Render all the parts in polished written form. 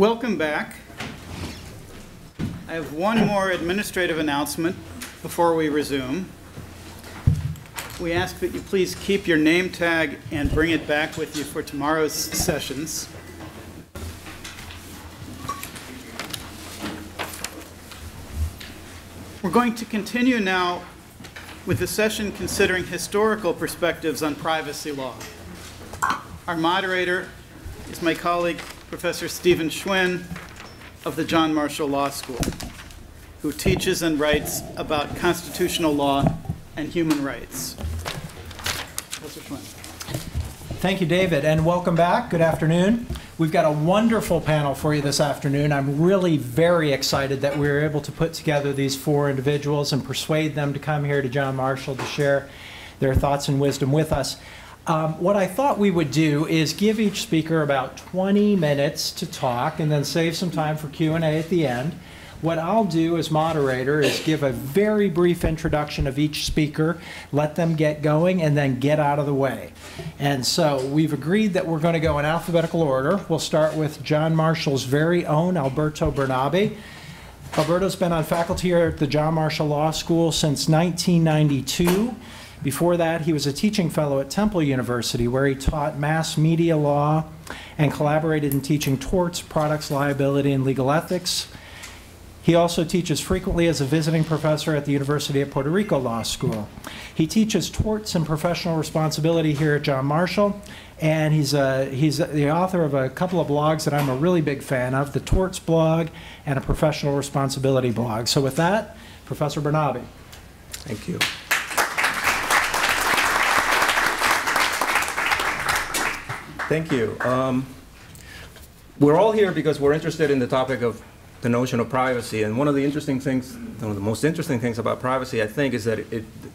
Welcome back. I have one more administrative announcement before we resume. We ask that you please keep your name tag and bring it back with you for tomorrow's sessions. We're going to continue now with the session considering historical perspectives on privacy law. Our moderator is my colleague, Professor Stephen Schwinn of the John Marshall Law School, who teaches and writes about constitutional law and human rights. Professor Schwinn. Thank you, David, and welcome back. Good afternoon. We've got a wonderful panel for you this afternoon. I'm really very excited that we were able to put together these four individuals and persuade them to come here to John Marshall to share their thoughts and wisdom with us. What I thought we would do is give each speaker about 20 minutes to talk and then save some time for Q&A at the end. What I'll do as moderator is give a very brief introduction of each speaker, let them get going, and then get out of the way. And so we've agreed that we're going to go in alphabetical order. We'll start with John Marshall's very own Alberto Bernabe. Alberto's been on faculty here at the John Marshall Law School since 1992. Before that, he was a teaching fellow at Temple University, where he taught mass media law and collaborated in teaching torts, products liability, and legal ethics. He also teaches frequently as a visiting professor at the University of Puerto Rico Law School. He teaches torts and professional responsibility here at John Marshall, and he's the author of a couple of blogs that I'm a really big fan of, the Torts blog and a professional responsibility blog. So with that, Professor Bernabe. Thank you. Thank you. We're all here because we're interested in the topic of the notion of privacy, and one of the interesting things, one of the most interesting things about privacy, I think, is that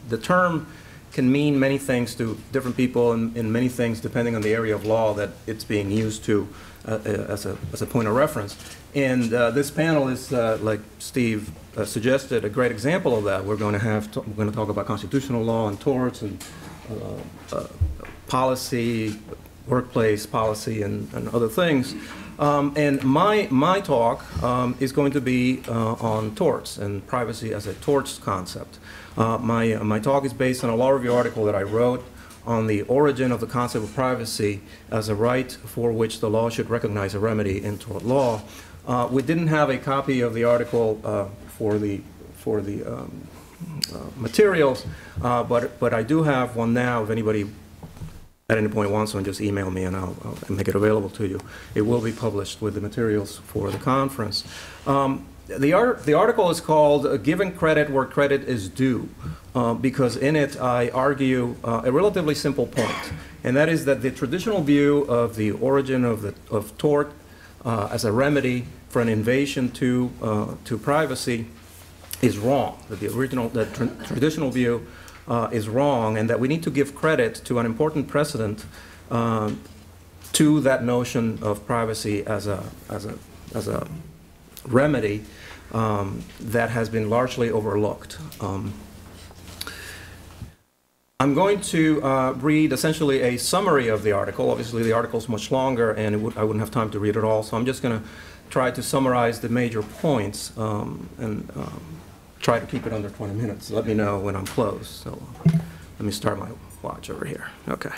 the term can mean many things to different people and many things depending on the area of law that it's being used to as a point of reference. And this panel is, like Steve suggested, a great example of that. We're going to talk about constitutional law and torts and policy, workplace policy, and other things. And my talk is going to be on torts and privacy as a torts concept. My talk is based on a law review article that I wrote on the origin of the concept of privacy as a right for which the law should recognize a remedy in tort law. We didn't have a copy of the article for the materials, but I do have one now. If anybody at any point wants one, just email me and I'll make it available to you. It will be published with the materials for the conference. The article is called Giving Credit Where Credit is Due, because in it I argue a relatively simple point, and that is that the traditional view of the origin of tort as a remedy for an invasion to privacy is wrong. That the traditional view is wrong, and that we need to give credit to an important precedent to that notion of privacy as a remedy that has been largely overlooked. I'm going to read essentially a summary of the article. Obviously, the article is much longer, and I wouldn't have time to read it all, so I'm just going to try to summarize the major points and try to keep it under 20 minutes. Let me know when I'm close. So let me start my watch over here. Okay.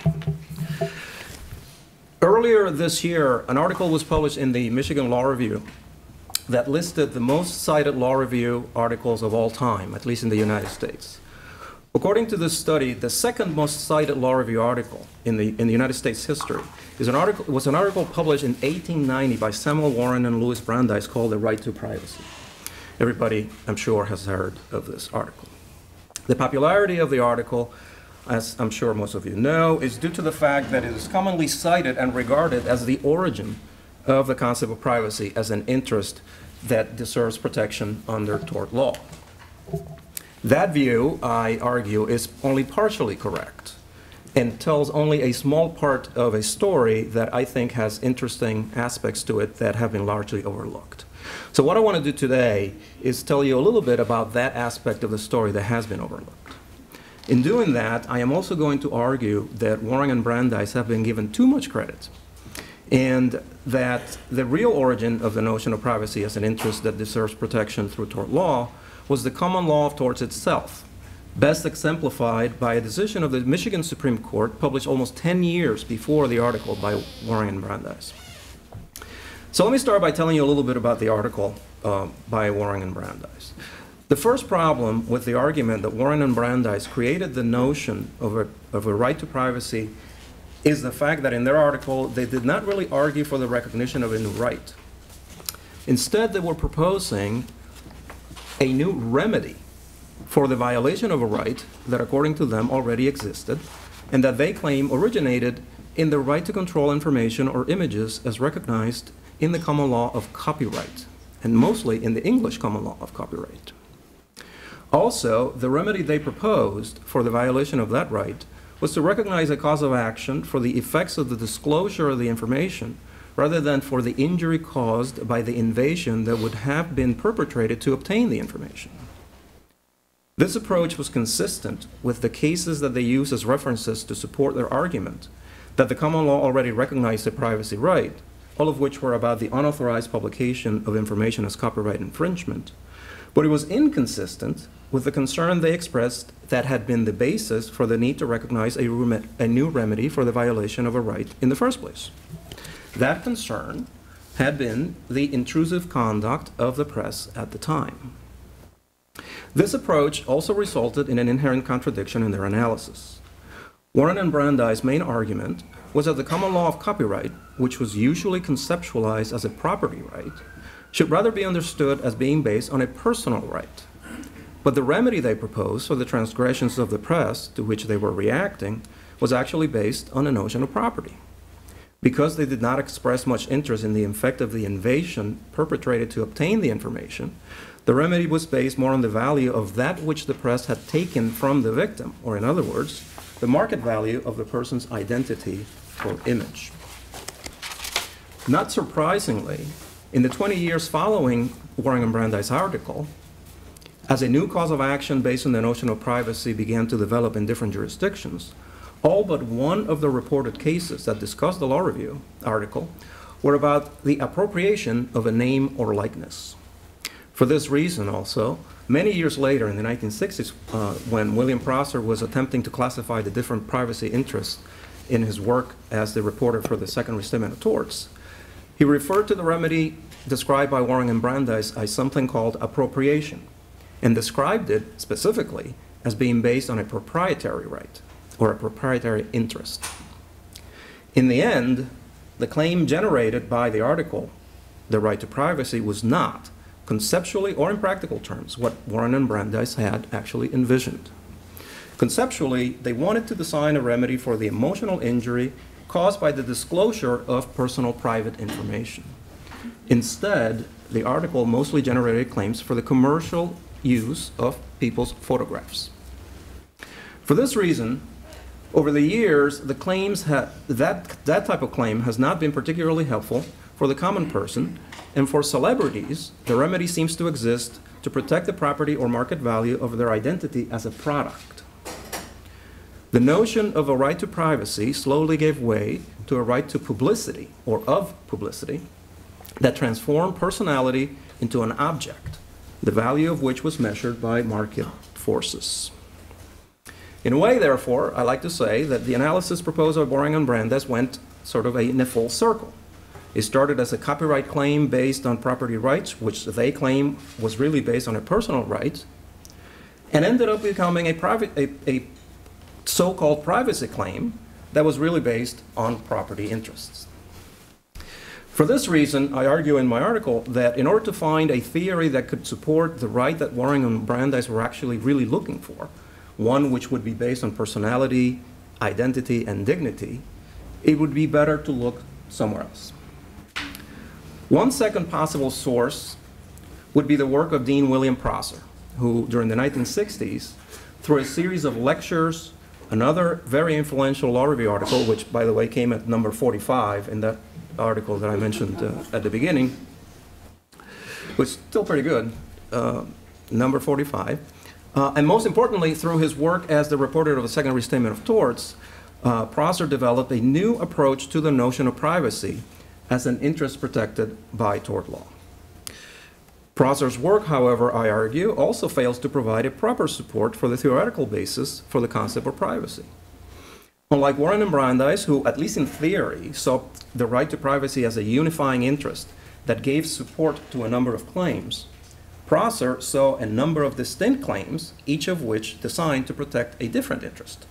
Earlier this year, an article was published in the Michigan Law Review that listed the most cited law review articles of all time, at least in the United States. According to this study, the second most cited law review article in the United States history was an article published in 1890 by Samuel Warren and Louis Brandeis called The Right to Privacy. Everybody, I'm sure, has heard of this article. The popularity of the article, as I'm sure most of you know, is due to the fact that it is commonly cited and regarded as the origin of the concept of privacy as an interest that deserves protection under tort law. That view, I argue, is only partially correct and tells only a small part of a story that I think has interesting aspects to it that have been largely overlooked. So what I want to do today is tell you a little bit about that aspect of the story that has been overlooked. In doing that, I am also going to argue that Warren and Brandeis have been given too much credit and that the real origin of the notion of privacy as an interest that deserves protection through tort law was the common law of torts itself, best exemplified by a decision of the Michigan Supreme Court published almost 10 years before the article by Warren and Brandeis. So let me start by telling you a little bit about the article by Warren and Brandeis. The first problem with the argument that Warren and Brandeis created the notion of a right to privacy is the fact that in their article they did not really argue for the recognition of a new right. Instead, they were proposing a new remedy for the violation of a right that, according to them, already existed, and that they claim originated in the right to control information or images as recognized in the common law of copyright, and mostly in the English common law of copyright. Also, the remedy they proposed for the violation of that right was to recognize a cause of action for the effects of the disclosure of the information rather than for the injury caused by the invasion that would have been perpetrated to obtain the information. This approach was consistent with the cases that they used as references to support their argument that the common law already recognized a privacy right, all of which were about the unauthorized publication of information as copyright infringement, but it was inconsistent with the concern they expressed that had been the basis for the need to recognize a new remedy for the violation of a right in the first place. That concern had been the intrusive conduct of the press at the time. This approach also resulted in an inherent contradiction in their analysis. Warren and Brandeis' main argument was that the common law of copyright, which was usually conceptualized as a property right, should rather be understood as being based on a personal right. But the remedy they proposed for the transgressions of the press to which they were reacting was actually based on a notion of property. Because they did not express much interest in the effect of the invasion perpetrated to obtain the information, the remedy was based more on the value of that which the press had taken from the victim, or in other words, the market value of the person's identity or image. Not surprisingly, in the 20 years following Warren and Brandeis' article, as a new cause of action based on the notion of privacy began to develop in different jurisdictions, all but one of the reported cases that discussed the law review article were about the appropriation of a name or likeness. For this reason also, many years later in the 1960s, when William Prosser was attempting to classify the different privacy interests in his work as the reporter for the Second Restatement of Torts, he referred to the remedy described by Warren and Brandeis as something called appropriation, and described it specifically as being based on a proprietary right or a proprietary interest. In the end, the claim generated by the article, the right to privacy, was not, conceptually or in practical terms, what Warren and Brandeis had actually envisioned. Conceptually, they wanted to design a remedy for the emotional injury caused by the disclosure of personal private information. Instead, the article mostly generated claims for the commercial use of people's photographs. For this reason, over the years, the claims that type of claim has not been particularly helpful for the common person, and for celebrities, the remedy seems to exist to protect the property or market value of their identity as a product. The notion of a right to privacy slowly gave way to a right to publicity, or of publicity, that transformed personality into an object, the value of which was measured by market forces. In a way, therefore, I like to say that the analysis proposed by Warren and Brandeis went sort of in a full circle. It started as a copyright claim based on property rights, which they claim was really based on a personal right, and ended up becoming a so-called privacy claim that was really based on property interests. For this reason, I argue in my article that in order to find a theory that could support the right that Warren and Brandeis were actually really looking for, one which would be based on personality, identity, and dignity, it would be better to look somewhere else. One second possible source would be the work of Dean William Prosser, who during the 1960s, through a series of lectures, another very influential law review article, which by the way came at number 45 in that article that I mentioned at the beginning, was still pretty good, number 45. And most importantly, through his work as the reporter of the Second Restatement of Torts, Prosser developed a new approach to the notion of privacy as an interest protected by tort law. Prosser's work, however, I argue, also fails to provide a proper support for the theoretical basis for the concept of privacy. Unlike Warren and Brandeis, who, at least in theory, saw the right to privacy as a unifying interest that gave support to a number of claims, Prosser saw a number of distinct claims, each of which designed to protect a different interest.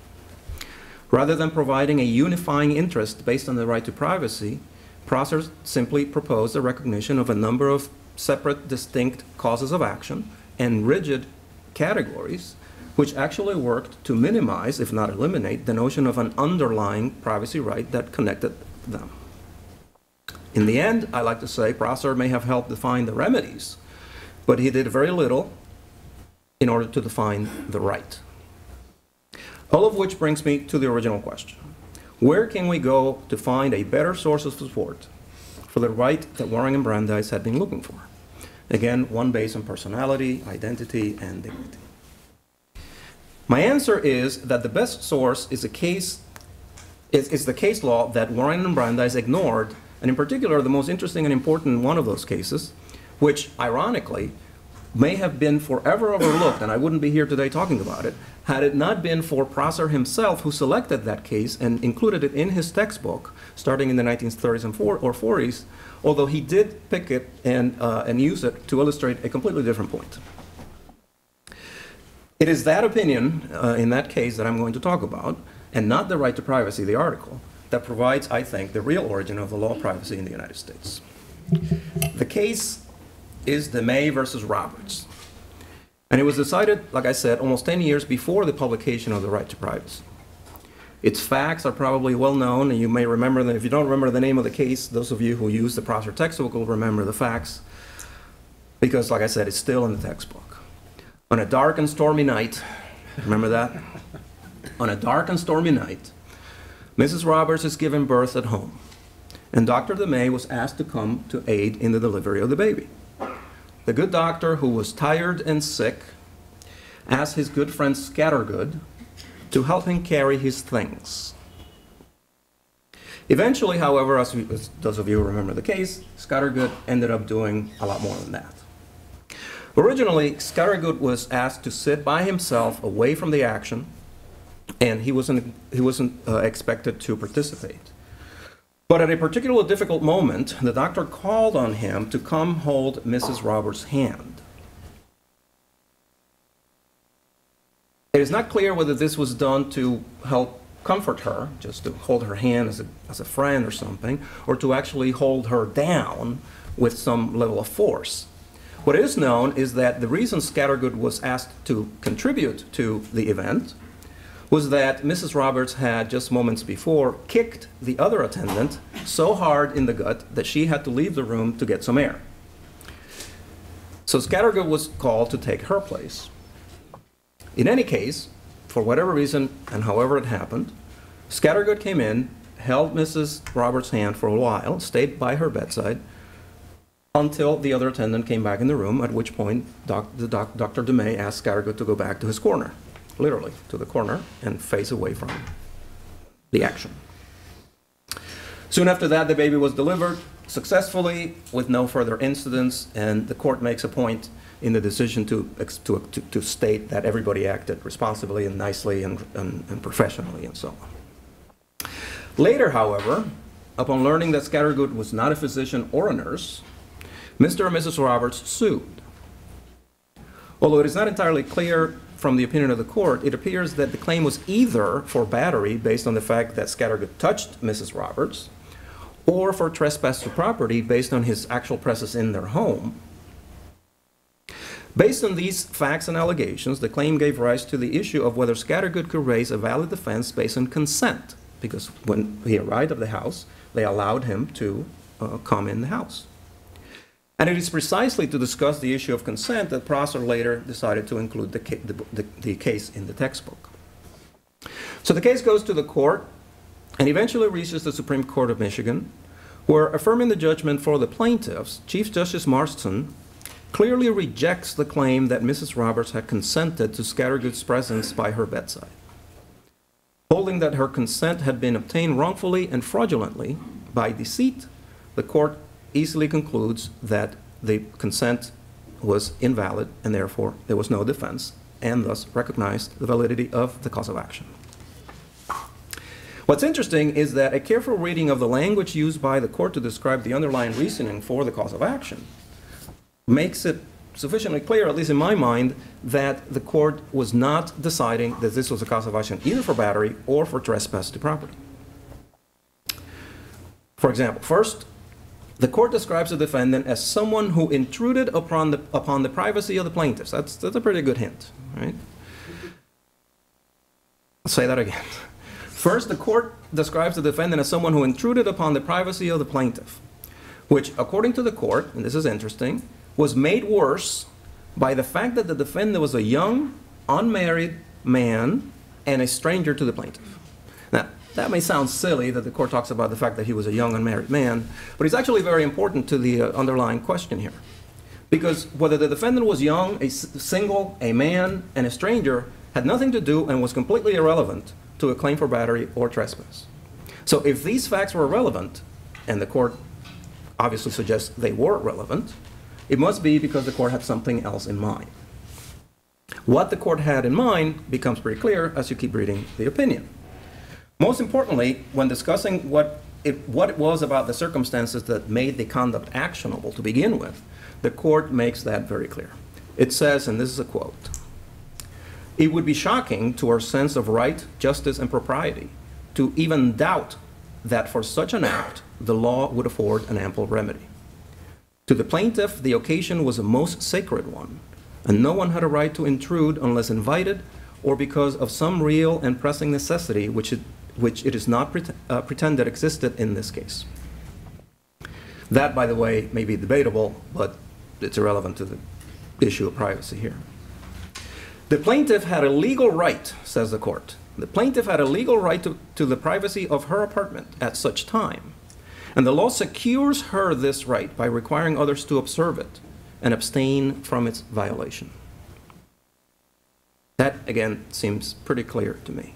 Rather than providing a unifying interest based on the right to privacy, Prosser simply proposed a recognition of a number of separate, distinct causes of action and rigid categories, which actually worked to minimize, if not eliminate, the notion of an underlying privacy right that connected them. In the end, I like to say Prosser may have helped define the remedies, but he did very little in order to define the right. All of which brings me to the original question. Where can we go to find a better source of support for the right that Warren and Brandeis had been looking for? Again, one based on personality, identity, and dignity. My answer is that the best source is the case law that Warren and Brandeis ignored, and in particular, the most interesting and important one of those cases, which, ironically, may have been forever overlooked, and I wouldn't be here today talking about it, had it not been for Prosser himself, who selected that case and included it in his textbook, starting in the 1930s and 40s, although he did pick it and use it to illustrate a completely different point. It is that opinion in that case that I'm going to talk about, and not the right to privacy, the article, that provides, I think, the real origin of the law of privacy in the United States. The case is DeMay versus Roberts. And it was decided, like I said, almost 10 years before the publication of the right to privacy. Its facts are probably well known, and you may remember them. If you don't remember the name of the case, those of you who use the Prosser textbook will remember the facts, because, like I said, it's still in the textbook. On a dark and stormy night, remember that? On a dark and stormy night, Mrs. Roberts is given birth at home, and Dr. DeMay was asked to come to aid in the delivery of the baby. The good doctor, who was tired and sick, asked his good friend Scattergood to help him carry his things. Eventually, however, as those of you who remember the case, Scattergood ended up doing a lot more than that. Originally, Scattergood was asked to sit by himself away from the action, and he wasn't expected to participate. But at a particularly difficult moment, the doctor called on him to come hold Mrs. Roberts' hand. It is not clear whether this was done to help comfort her, just to hold her hand as a friend or something, or to actually hold her down with some level of force. What is known is that the reason Scattergood was asked to contribute to the event was that Mrs. Roberts had, just moments before, kicked the other attendant so hard in the gut that she had to leave the room to get some air. So Scattergood was called to take her place. In any case, for whatever reason and however it happened, Scattergood came in, held Mrs. Roberts' hand for a while, stayed by her bedside, until the other attendant came back in the room, at which point Dr. DeMay asked Scattergood to go back to his corner. Literally, to the corner, and face away from the action. Soon after that, the baby was delivered successfully with no further incidents, and the court makes a point in the decision to state that everybody acted responsibly and nicely and professionally and so on. Later, however, upon learning that Scattergood was not a physician or a nurse, Mr. and Mrs. Roberts sued. Although it is not entirely clear from the opinion of the court, it appears that the claim was either for battery based on the fact that Scattergood touched Mrs. Roberts, or for trespass to property based on his actual presence in their home. Based on these facts and allegations, the claim gave rise to the issue of whether Scattergood could raise a valid defense based on consent, because when he arrived at the house, they allowed him to come in the house. And it is precisely to discuss the issue of consent that Prosser later decided to include the case in the textbook. So the case goes to the court and eventually reaches the Supreme Court of Michigan, where, affirming the judgment for the plaintiffs, Chief Justice Marston clearly rejects the claim that Mrs. Roberts had consented to Scattergood's presence by her bedside, holding that her consent had been obtained wrongfully and fraudulently by deceit, the court easily concludes that the consent was invalid and therefore there was no defense, and thus recognized the validity of the cause of action. What's interesting is that a careful reading of the language used by the court to describe the underlying reasoning for the cause of action makes it sufficiently clear, at least in my mind, that the court was not deciding that this was a cause of action either for battery or for trespass to property. For example, first, the court describes the defendant as someone who intruded upon the privacy of the plaintiffs. That's a pretty good hint, right? I'll say that again. First, the court describes the defendant as someone who intruded upon the privacy of the plaintiff, which, according to the court, and this is interesting, was made worse by the fact that the defendant was a young, unmarried man and a stranger to the plaintiff. Now, that may sound silly that the court talks about the fact that he was a young, unmarried man, but it's actually very important to the underlying question here. Because whether the defendant was young, single, a man, and a stranger had nothing to do and was completely irrelevant to a claim for battery or trespass. So if these facts were relevant, and the court obviously suggests they were relevant, it must be because the court had something else in mind. What the court had in mind becomes pretty clear as you keep reading the opinion. Most importantly, when discussing what it was about the circumstances that made the conduct actionable to begin with, the court makes that very clear. It says, and this is a quote, "It would be shocking to our sense of right, justice, and propriety to even doubt that for such an act the law would afford an ample remedy. To the plaintiff, the occasion was a most sacred one, and no one had a right to intrude unless invited or because of some real and pressing necessity which it is not pretended existed in this case." That, by the way, may be debatable, but it's irrelevant to the issue of privacy here. The plaintiff had a legal right, says the court. The plaintiff had a legal right to the privacy of her apartment at such time, and the law secures her this right by requiring others to observe it and abstain from its violation. That, again, seems pretty clear to me.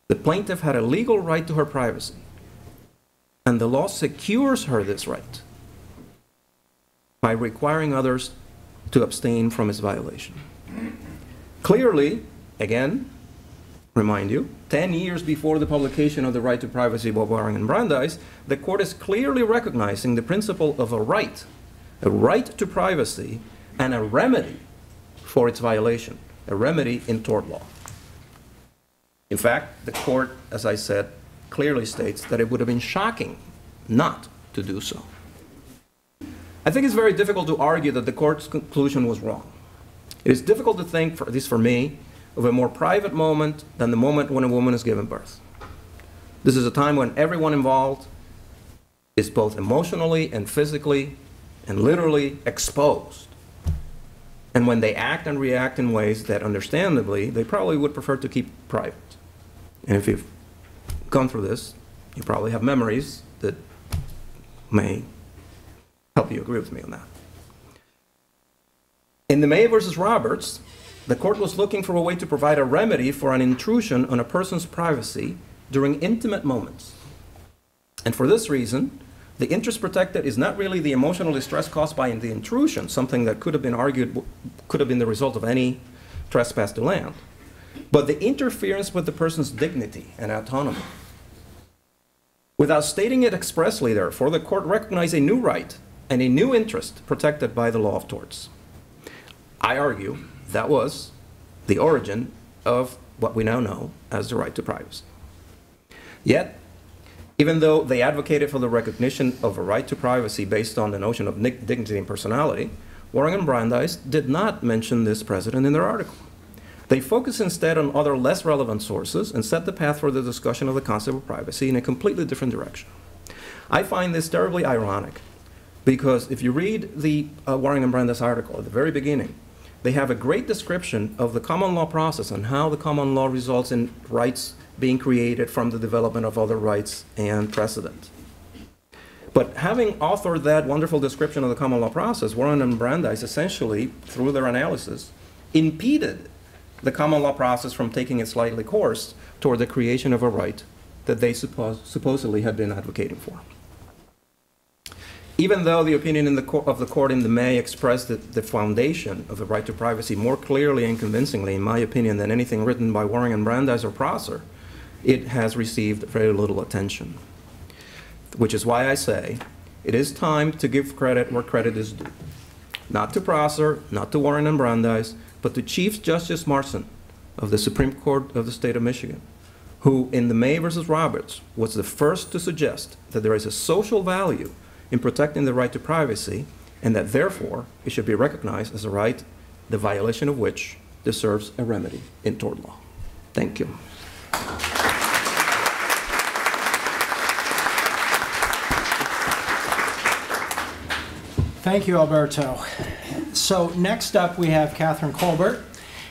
The plaintiff had a legal right to her privacy, and the law secures her this right by requiring others to abstain from its violation. Clearly, again, remind you, 10 years before the publication of the right to privacy by Warren and Brandeis, the court is clearly recognizing the principle of a right to privacy, and a remedy for its violation, a remedy in tort law. In fact, the court, as I said, clearly states that it would have been shocking not to do so. I think it's very difficult to argue that the court's conclusion was wrong. It is difficult to think, at least for me, of a more private moment than the moment when a woman is given birth. This is a time when everyone involved is both emotionally and physically and literally exposed, and when they act and react in ways that, understandably, they probably would prefer to keep private. And if you've gone through this, you probably have memories that may help you agree with me on that. In the May versus Roberts, the court was looking for a way to provide a remedy for an intrusion on a person's privacy during intimate moments. And for this reason, the interest protected is not really the emotional distress caused by the intrusion, something that could have been argued could have been the result of any trespass to land, but the interference with the person's dignity and autonomy. Without stating it expressly, therefore, the court recognized a new right and a new interest protected by the law of torts. I argue that was the origin of what we now know as the right to privacy. Yet, even though they advocated for the recognition of a right to privacy based on the notion of dignity and personality, Warren and Brandeis did not mention this precedent in their article. They focused instead on other less relevant sources and set the path for the discussion of the concept of privacy in a completely different direction. I find this terribly ironic because if you read the Warren and Brandeis article at the very beginning, they have a great description of the common law process and how the common law results in rights being created from the development of other rights and precedent. But having authored that wonderful description of the common law process, Warren and Brandeis essentially, through their analysis, impeded the common law process from taking its likely course toward the creation of a right that they supposedly had been advocating for. Even though the opinion of the court in the May expressed the foundation of the right to privacy more clearly and convincingly, in my opinion, than anything written by Warren and Brandeis or Prosser, it has received very little attention. Which is why I say it is time to give credit where credit is due. Not to Prosser, not to Warren and Brandeis, but to Chief Justice Marson of the Supreme Court of the state of Michigan, who in the May versus Roberts was the first to suggest that there is a social value in protecting the right to privacy, and that therefore it should be recognized as a right, the violation of which deserves a remedy in tort law. Thank you. Thank you, Alberto. So next up we have Catherine Colbert.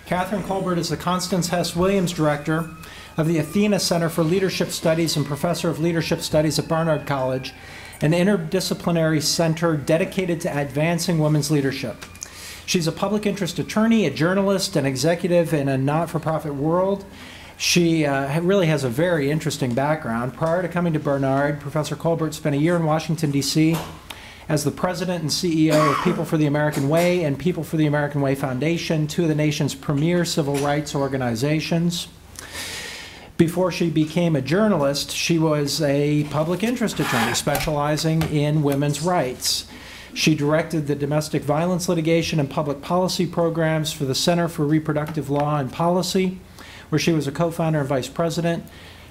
Catherine Colbert is the Constance Hess Williams Director of the Athena Center for Leadership Studies and Professor of Leadership Studies at Barnard College, an interdisciplinary center dedicated to advancing women's leadership. She's a public interest attorney, a journalist, an executive in a not-for-profit world. She really has a very interesting background. Prior to coming to Barnard, Professor Colbert spent a year in Washington, D.C. as the president and CEO of People for the American Way and People for the American Way Foundation, two of the nation's premier civil rights organizations. Before she became a journalist, she was a public interest attorney specializing in women's rights. She directed the domestic violence litigation and public policy programs for the Center for Reproductive Law and Policy, where she was a co-founder and vice president.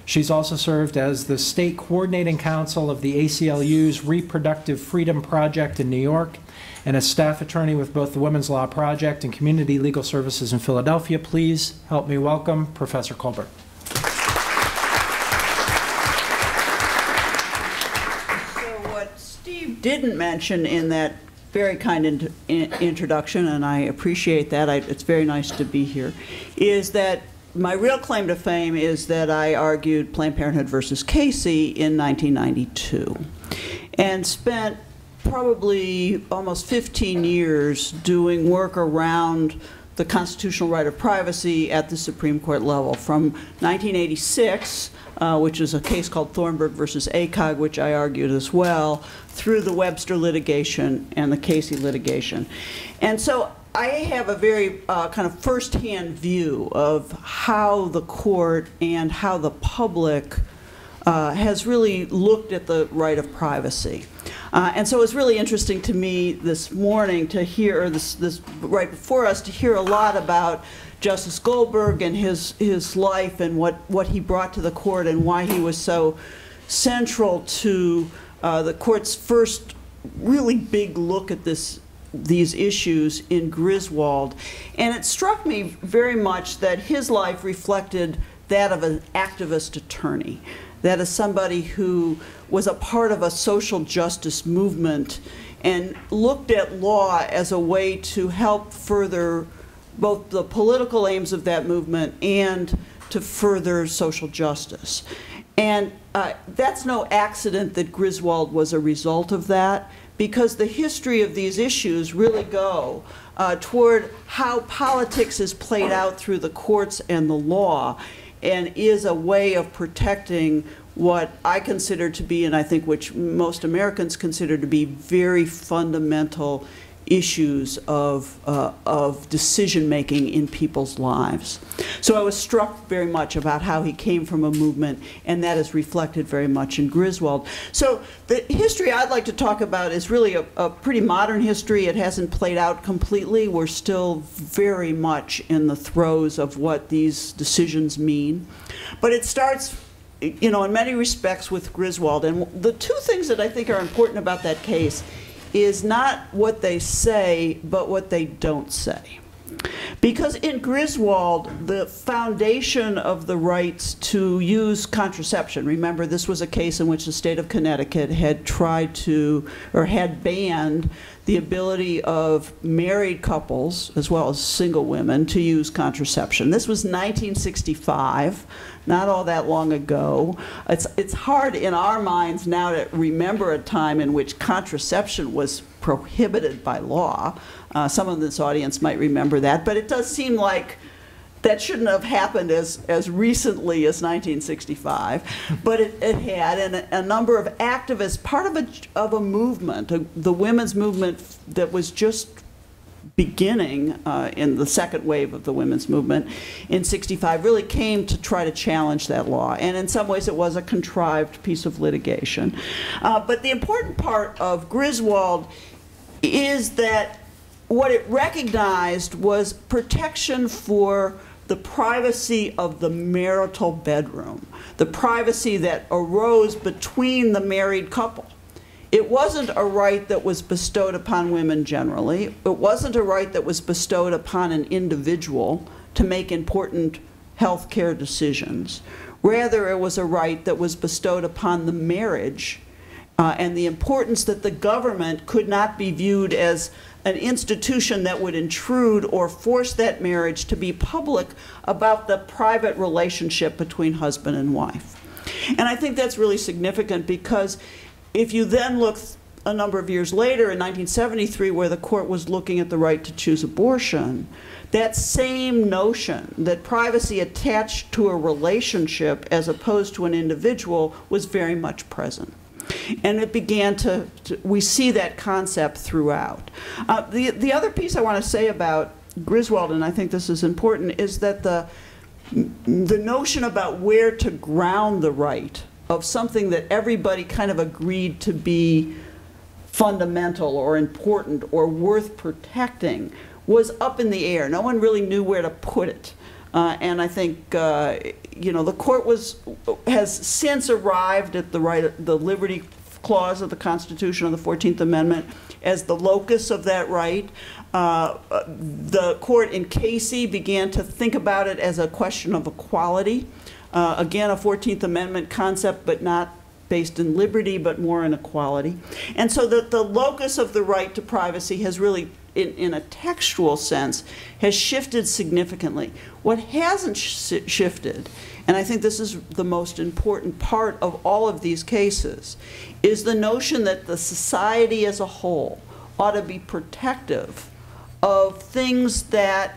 She's also served as the state coordinating counsel of the ACLU's Reproductive Freedom Project in New York and a staff attorney with both the Women's Law Project and Community Legal Services in Philadelphia. Please help me welcome Professor Colbert. So what Steve didn't mention in that very kind introduction, and I appreciate that, it's very nice to be here, is that my real claim to fame is that I argued Planned Parenthood versus Casey in 1992 and spent probably almost 15 years doing work around the constitutional right of privacy at the Supreme Court level from 1986, which is a case called Thornburg versus ACOG, which I argued as well, through the Webster litigation and the Casey litigation. And so I have a very kind of first-hand view of how the court and how the public has really looked at the right of privacy. And so it was really interesting to me this morning to hear, or this right before us, to hear a lot about Justice Goldberg and his life and what he brought to the court and why he was so central to the court's first really big look at these issues in Griswold. And it struck me very much that his life reflected that of an activist attorney, that is somebody who was a part of a social justice movement and looked at law as a way to help further both the political aims of that movement and to further social justice. And that's no accident that Griswold was a result of that, because the history of these issues really go toward how politics is played out through the courts and the law, and is a way of protecting what I consider to be, and I think which most Americans consider to be, very fundamental issues of decision-making in people's lives. So I was struck very much about how he came from a movement, and that is reflected very much in Griswold. So the history I'd like to talk about is really a pretty modern history. It hasn't played out completely. We're still very much in the throes of what these decisions mean. But it starts, you know, in many respects with Griswold. And the two things that I think are important about that case is not what they say, but what they don't say. Because in Griswold, the foundation of the rights to use contraception, remember this was a case in which the state of Connecticut had tried to, or had banned the ability of married couples, as well as single women, to use contraception. This was 1965, not all that long ago. It's hard in our minds now to remember a time in which contraception was prohibited by law. Some of this audience might remember that, but it does seem like that shouldn't have happened as recently as 1965, but it had, and a number of activists, part of a movement, the women's movement that was just beginning in the second wave of the women's movement in 65, really came to try to challenge that law. And in some ways it was a contrived piece of litigation. But the important part of Griswold is that what it recognized was protection for the privacy of the marital bedroom, the privacy that arose between the married couple. It wasn't a right that was bestowed upon women generally. It wasn't a right that was bestowed upon an individual to make important health care decisions. Rather, it was a right that was bestowed upon the marriage and the importance that the government could not be viewed as an institution that would intrude or force that marriage to be public about the private relationship between husband and wife. And I think that's really significant because if you then look a number of years later in 1973 where the court was looking at the right to choose abortion, that same notion that privacy attached to a relationship as opposed to an individual was very much present. And it began we see that concept throughout. The other piece I want to say about Griswold, and I think this is important, is that the notion about where to ground the right of something that everybody kind of agreed to be fundamental or important or worth protecting was up in the air. No one really knew where to put it. And I think the court has since arrived at the Liberty Clause of the Constitution of the 14th Amendment as the locus of that right. The court in Casey began to think about it as a question of equality. Again, a 14th Amendment concept, but not based in liberty, but more in equality. And so the locus of the right to privacy has really, in a textual sense, has shifted significantly. What hasn't shifted, and I think this is the most important part of all of these cases, is the notion that the society as a whole ought to be protective of things that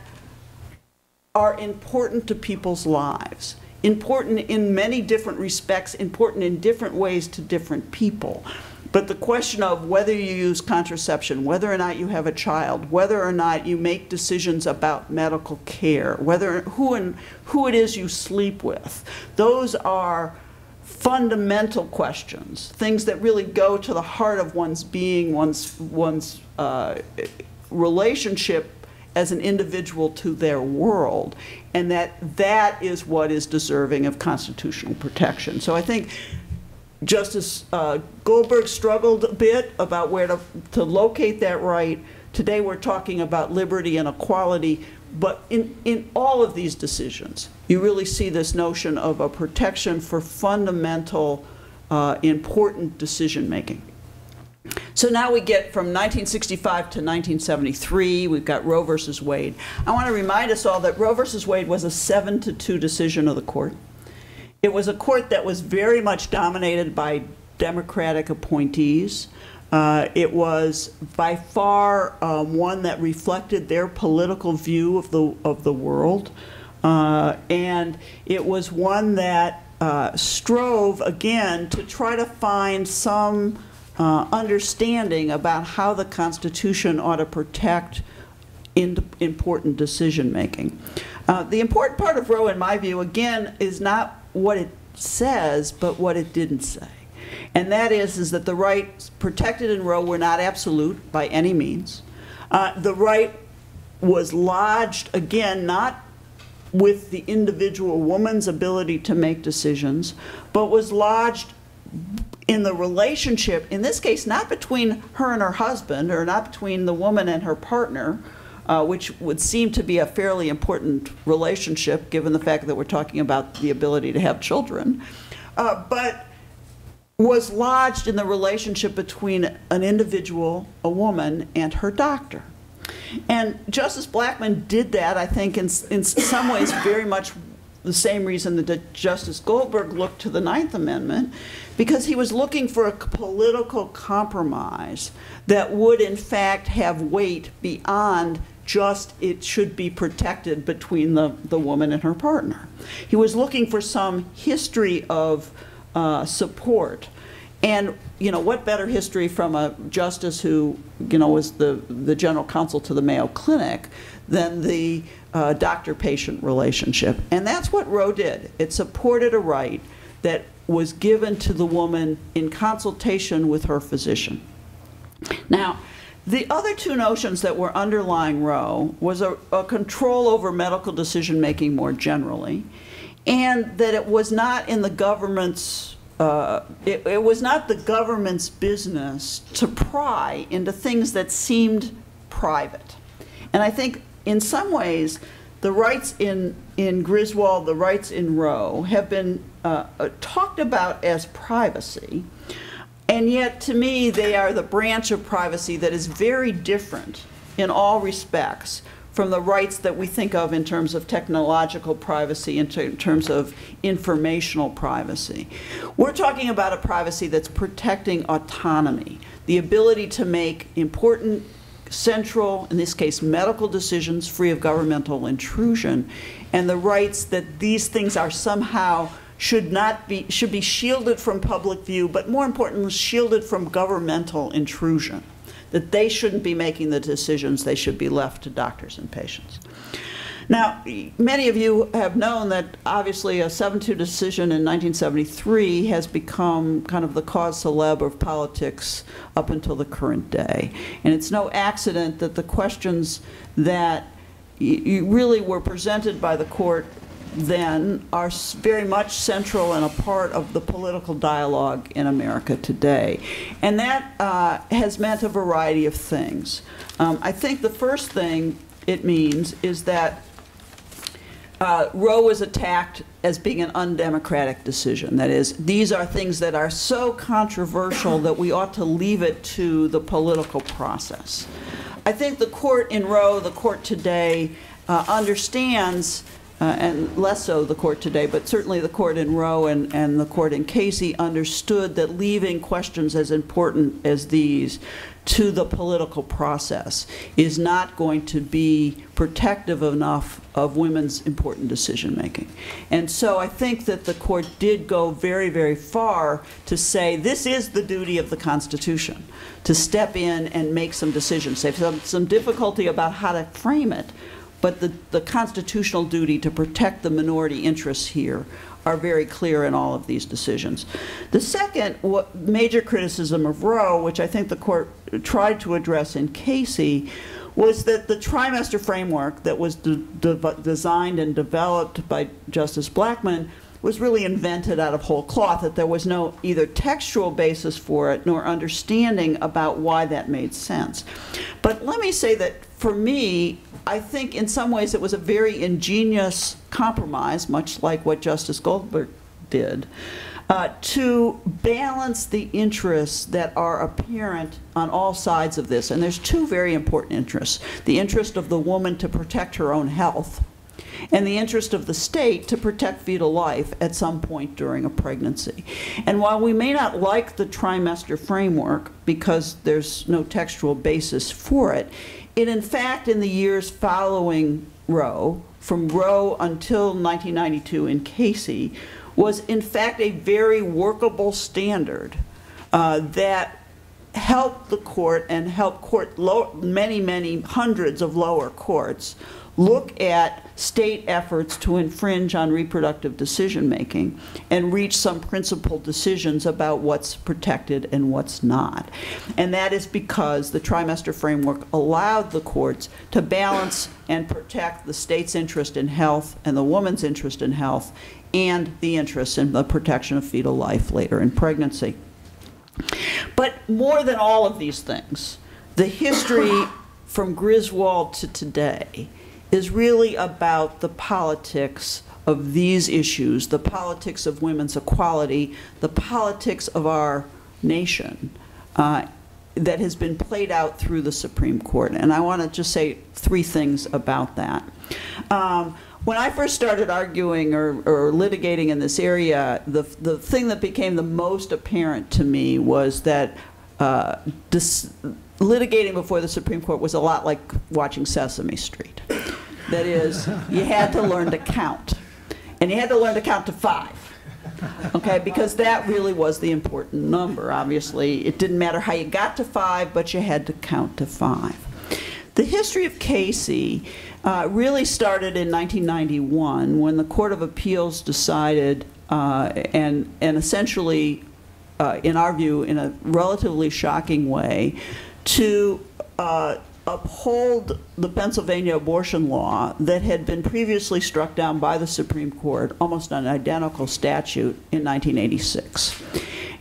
are important to people's lives. Important in many different respects, important in different ways to different people. But the question of whether you use contraception, whether or not you have a child, whether or not you make decisions about medical care, who it is you sleep with, those are fundamental questions, things that really go to the heart of one's being, one's relationship as an individual to their world, and that is what is deserving of constitutional protection. So I think Justice Goldberg struggled a bit about where to locate that right. Today we're talking about liberty and equality, but in all of these decisions, you really see this notion of a protection for fundamental, important decision making. So now we get from 1965 to 1973, we've got Roe versus Wade. I want to remind us all that Roe versus Wade was a 7-2 decision of the court. It was a court that was very much dominated by Democratic appointees. It was by far one that reflected their political view of the world. And it was one that strove, again, to try to find some understanding about how the Constitution ought to protect important decision making. The important part of Roe, in my view, again, is not what it says, but what it didn't say. And that is that the rights protected in Roe were not absolute by any means. The right was lodged, again, not with the individual woman's ability to make decisions, but was lodged in the relationship, in this case, not between her and her husband, or not between the woman and her partner, which would seem to be a fairly important relationship, given the fact that we're talking about the ability to have children, but was lodged in the relationship between an individual, a woman, and her doctor. And Justice Blackmun did that, I think, in some ways very much the same reason that Justice Goldberg looked to the Ninth Amendment, because he was looking for a political compromise that would in fact have weight beyond just it should be protected between the woman and her partner. He was looking for some history of support. And, you know, what better history from a justice who, you know, was the general counsel to the Mayo Clinic than the doctor-patient relationship. And that's what Roe did. It supported a right that was given to the woman in consultation with her physician. Now, the other two notions that were underlying Roe was a control over medical decision-making more generally, and that it was not in the government's it was not the government's business to pry into things that seemed private. And I think in some ways the rights in Griswold, the rights in Roe have been talked about as privacy, and yet to me they are the branch of privacy that is very different in all respects from the rights that we think of in terms of technological privacy, in terms of informational privacy. We're talking about a privacy that's protecting autonomy, the ability to make important, central, in this case, medical decisions free of governmental intrusion, and the rights that these things are somehow should be shielded from public view, but more importantly, shielded from governmental intrusion. That they shouldn't be making the decisions, they should be left to doctors and patients. Now, many of you have known that obviously a 7-2 decision in 1973 has become kind of the cause célèbre of politics up until the current day. And it's no accident that the questions that really were presented by the court then are very much central and a part of the political dialogue in America today. And that has meant a variety of things. I think the first thing it means is that Roe was attacked as being an undemocratic decision. That is, these are things that are so controversial that we ought to leave it to the political process. I think the court in Roe, the court today, understands and less so the court today, but certainly the court in Roe and the court in Casey understood that leaving questions as important as these to the political process is not going to be protective enough of women's important decision-making. And so I think that the court did go very, very far to say this is the duty of the Constitution, to step in and make some decisions. They have some difficulty about how to frame it, but the constitutional duty to protect the minority interests here are very clear in all of these decisions. The second major criticism of Roe, which I think the court tried to address in Casey, was that the trimester framework that was designed and developed by Justice Blackmun was really invented out of whole cloth, that there was no either textual basis for it nor understanding about why that made sense. But let me say that for me, I think in some ways it was a very ingenious compromise, much like what Justice Goldberg did, to balance the interests that are apparent on all sides of this. And there's two very important interests: the interest of the woman to protect her own health, and the interest of the state to protect fetal life at some point during a pregnancy. And while we may not like the trimester framework because there's no textual basis for it, it in fact in the years following Roe, from Roe until 1992 in Casey, was in fact a very workable standard that helped the court and helped many hundreds of lower courts look at state efforts to infringe on reproductive decision-making and reach some principled decisions about what's protected and what's not. And that is because the trimester framework allowed the courts to balance and protect the state's interest in health and the woman's interest in health and the interest in the protection of fetal life later in pregnancy. But more than all of these things, the history from Griswold to today is really about the politics of these issues, the politics of women's equality, the politics of our nation that has been played out through the Supreme Court. And I want to just say three things about that. When I first started arguing or litigating in this area, the thing that became the most apparent to me was that litigating before the Supreme Court was a lot like watching Sesame Street. That is, you had to learn to count. And you had to learn to count to 5. Okay, because that really was the important number. Obviously, it didn't matter how you got to 5, but you had to count to 5. The history of Casey really started in 1991 when the Court of Appeals decided, and essentially, in our view, in a relatively shocking way, to uphold the Pennsylvania abortion law that had been previously struck down by the Supreme Court, almost an identical statute, in 1986.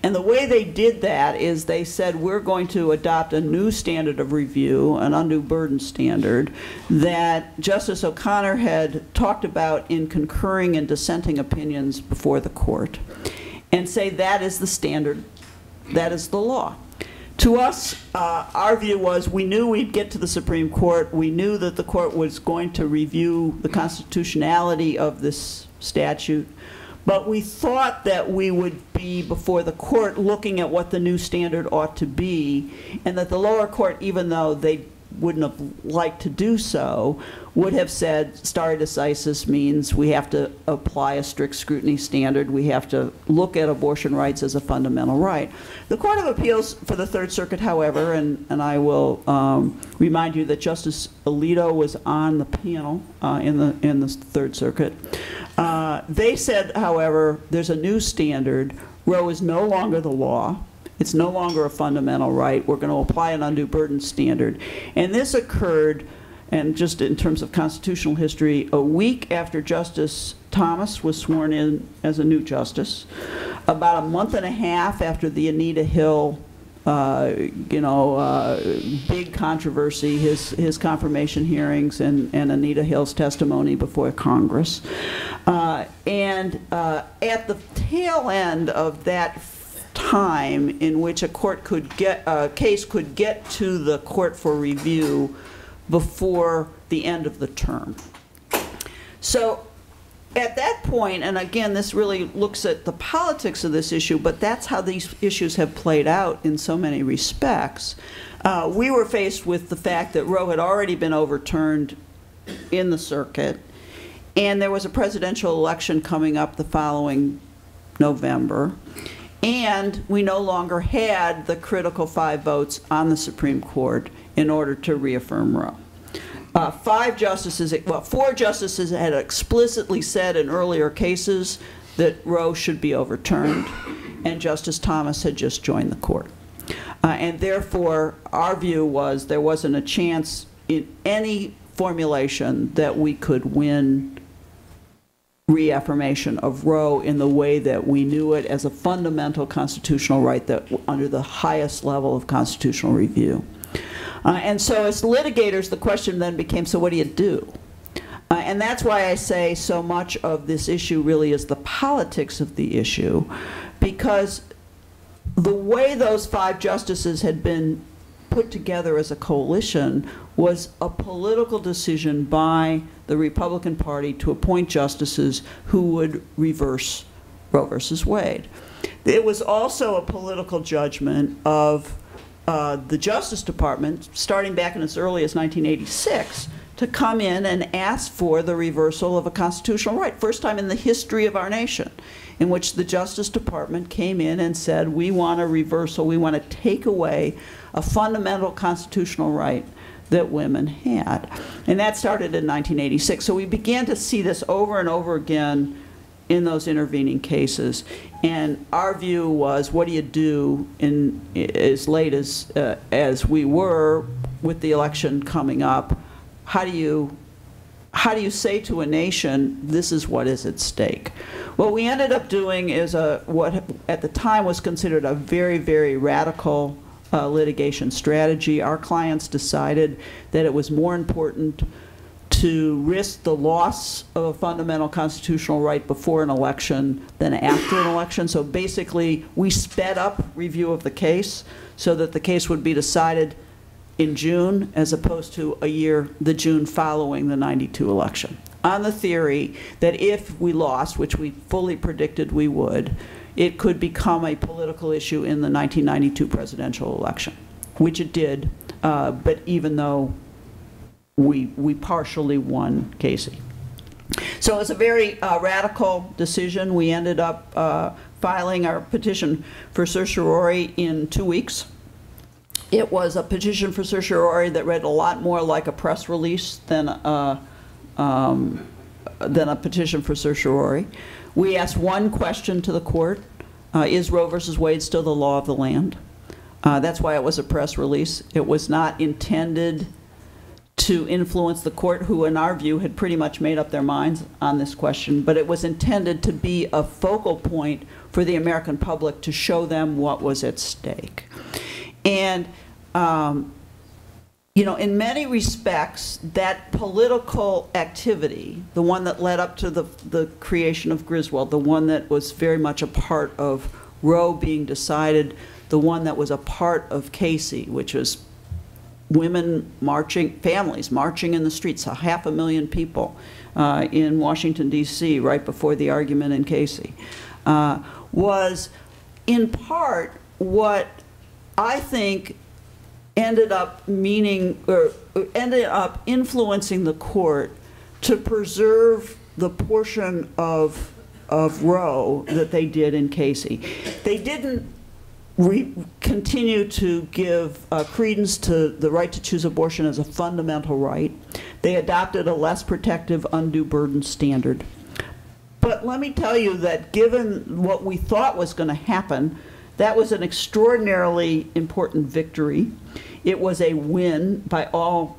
And the way they did that is they said, we're going to adopt a new standard of review, an undue burden standard, that Justice O'Connor had talked about in concurring and dissenting opinions before the court, and say that is the standard, that is the law. To us, our view was we knew we'd get to the Supreme Court. We knew that the court was going to review the constitutionality of this statute. But we thought that we would be before the court looking at what the new standard ought to be, and that the lower court, even though they wouldn't have liked to do so, would have said stare decisis means we have to apply a strict scrutiny standard. We have to look at abortion rights as a fundamental right. The Court of Appeals for the Third Circuit, however, and I will remind you that Justice Alito was on the panel in the Third Circuit. They said, however, there's a new standard. Roe is no longer the law. It's no longer a fundamental right. We're going to apply an undue burden standard. And this occurred, and just in terms of constitutional history, a week after Justice Thomas was sworn in as a new justice, about a month and a half after the Anita Hill big controversy, his confirmation hearings and Anita Hill's testimony before Congress. And at the tail end of that time in which a case could get to the court for review before the end of the term. So at that point, and again, this really looks at the politics of this issue, but that's how these issues have played out in so many respects. We were faced with the fact that Roe had already been overturned in the circuit, and there was a presidential election coming up the following November, and we no longer had the critical 5 votes on the Supreme Court in order to reaffirm Roe. 4 justices had explicitly said in earlier cases that Roe should be overturned, and Justice Thomas had just joined the court. And therefore, our view was there wasn't a chance in any formulation that we could win reaffirmation of Roe in the way that we knew it as a fundamental constitutional right that under the highest level of constitutional review. And so as litigators, the question then became, so what do you do? And that's why I say so much of this issue really is the politics of the issue, because the way those 5 justices had been put together as a coalition was a political decision by the Republican Party to appoint justices who would reverse Roe versus Wade. It was also a political judgment of the Justice Department, starting back in as early as 1986, to come in and ask for the reversal of a constitutional right. First time in the history of our nation in which the Justice Department came in and said, we want a reversal, we want to take away a fundamental constitutional right that women had. And that started in 1986. So we began to see this over and over again in those intervening cases. And our view was, what do you do in as late as we were with the election coming up? How do you say to a nation, this is what is at stake? What we ended up doing is what at the time was considered a very, very radical litigation strategy. Our clients decided that it was more important to risk the loss of a fundamental constitutional right before an election than after an election. So basically, we sped up review of the case so that the case would be decided in June as opposed to the June following the '92 election, on the theory that if we lost, which we fully predicted we would, it could become a political issue in the 1992 presidential election. which it did, but even though we partially won Casey. So it was a very radical decision. We ended up filing our petition for certiorari in 2 weeks. It was a petition for certiorari that read a lot more like a press release than a petition for certiorari. We asked one question to the court: is Roe versus Wade still the law of the land? That's why it was a press release. It was not intended to influence the court, who in our view had pretty much made up their minds on this question, but it was intended to be a focal point for the American public to show them what was at stake. And you know, in many respects, that political activity, the one that led up to the creation of Griswold, the one that was very much a part of Roe being decided, the one that was a part of Casey, which was women marching, families marching in the streets, 500,000 people in Washington, D.C. right before the argument in Casey, was in part what I think ended up meaning, or ended up influencing the court to preserve the portion of Roe that they did in Casey. They didn't continue to give credence to the right to choose abortion as a fundamental right. They adopted a less protective undue burden standard. But let me tell you that given what we thought was going to happen, that was an extraordinarily important victory. It was a win by all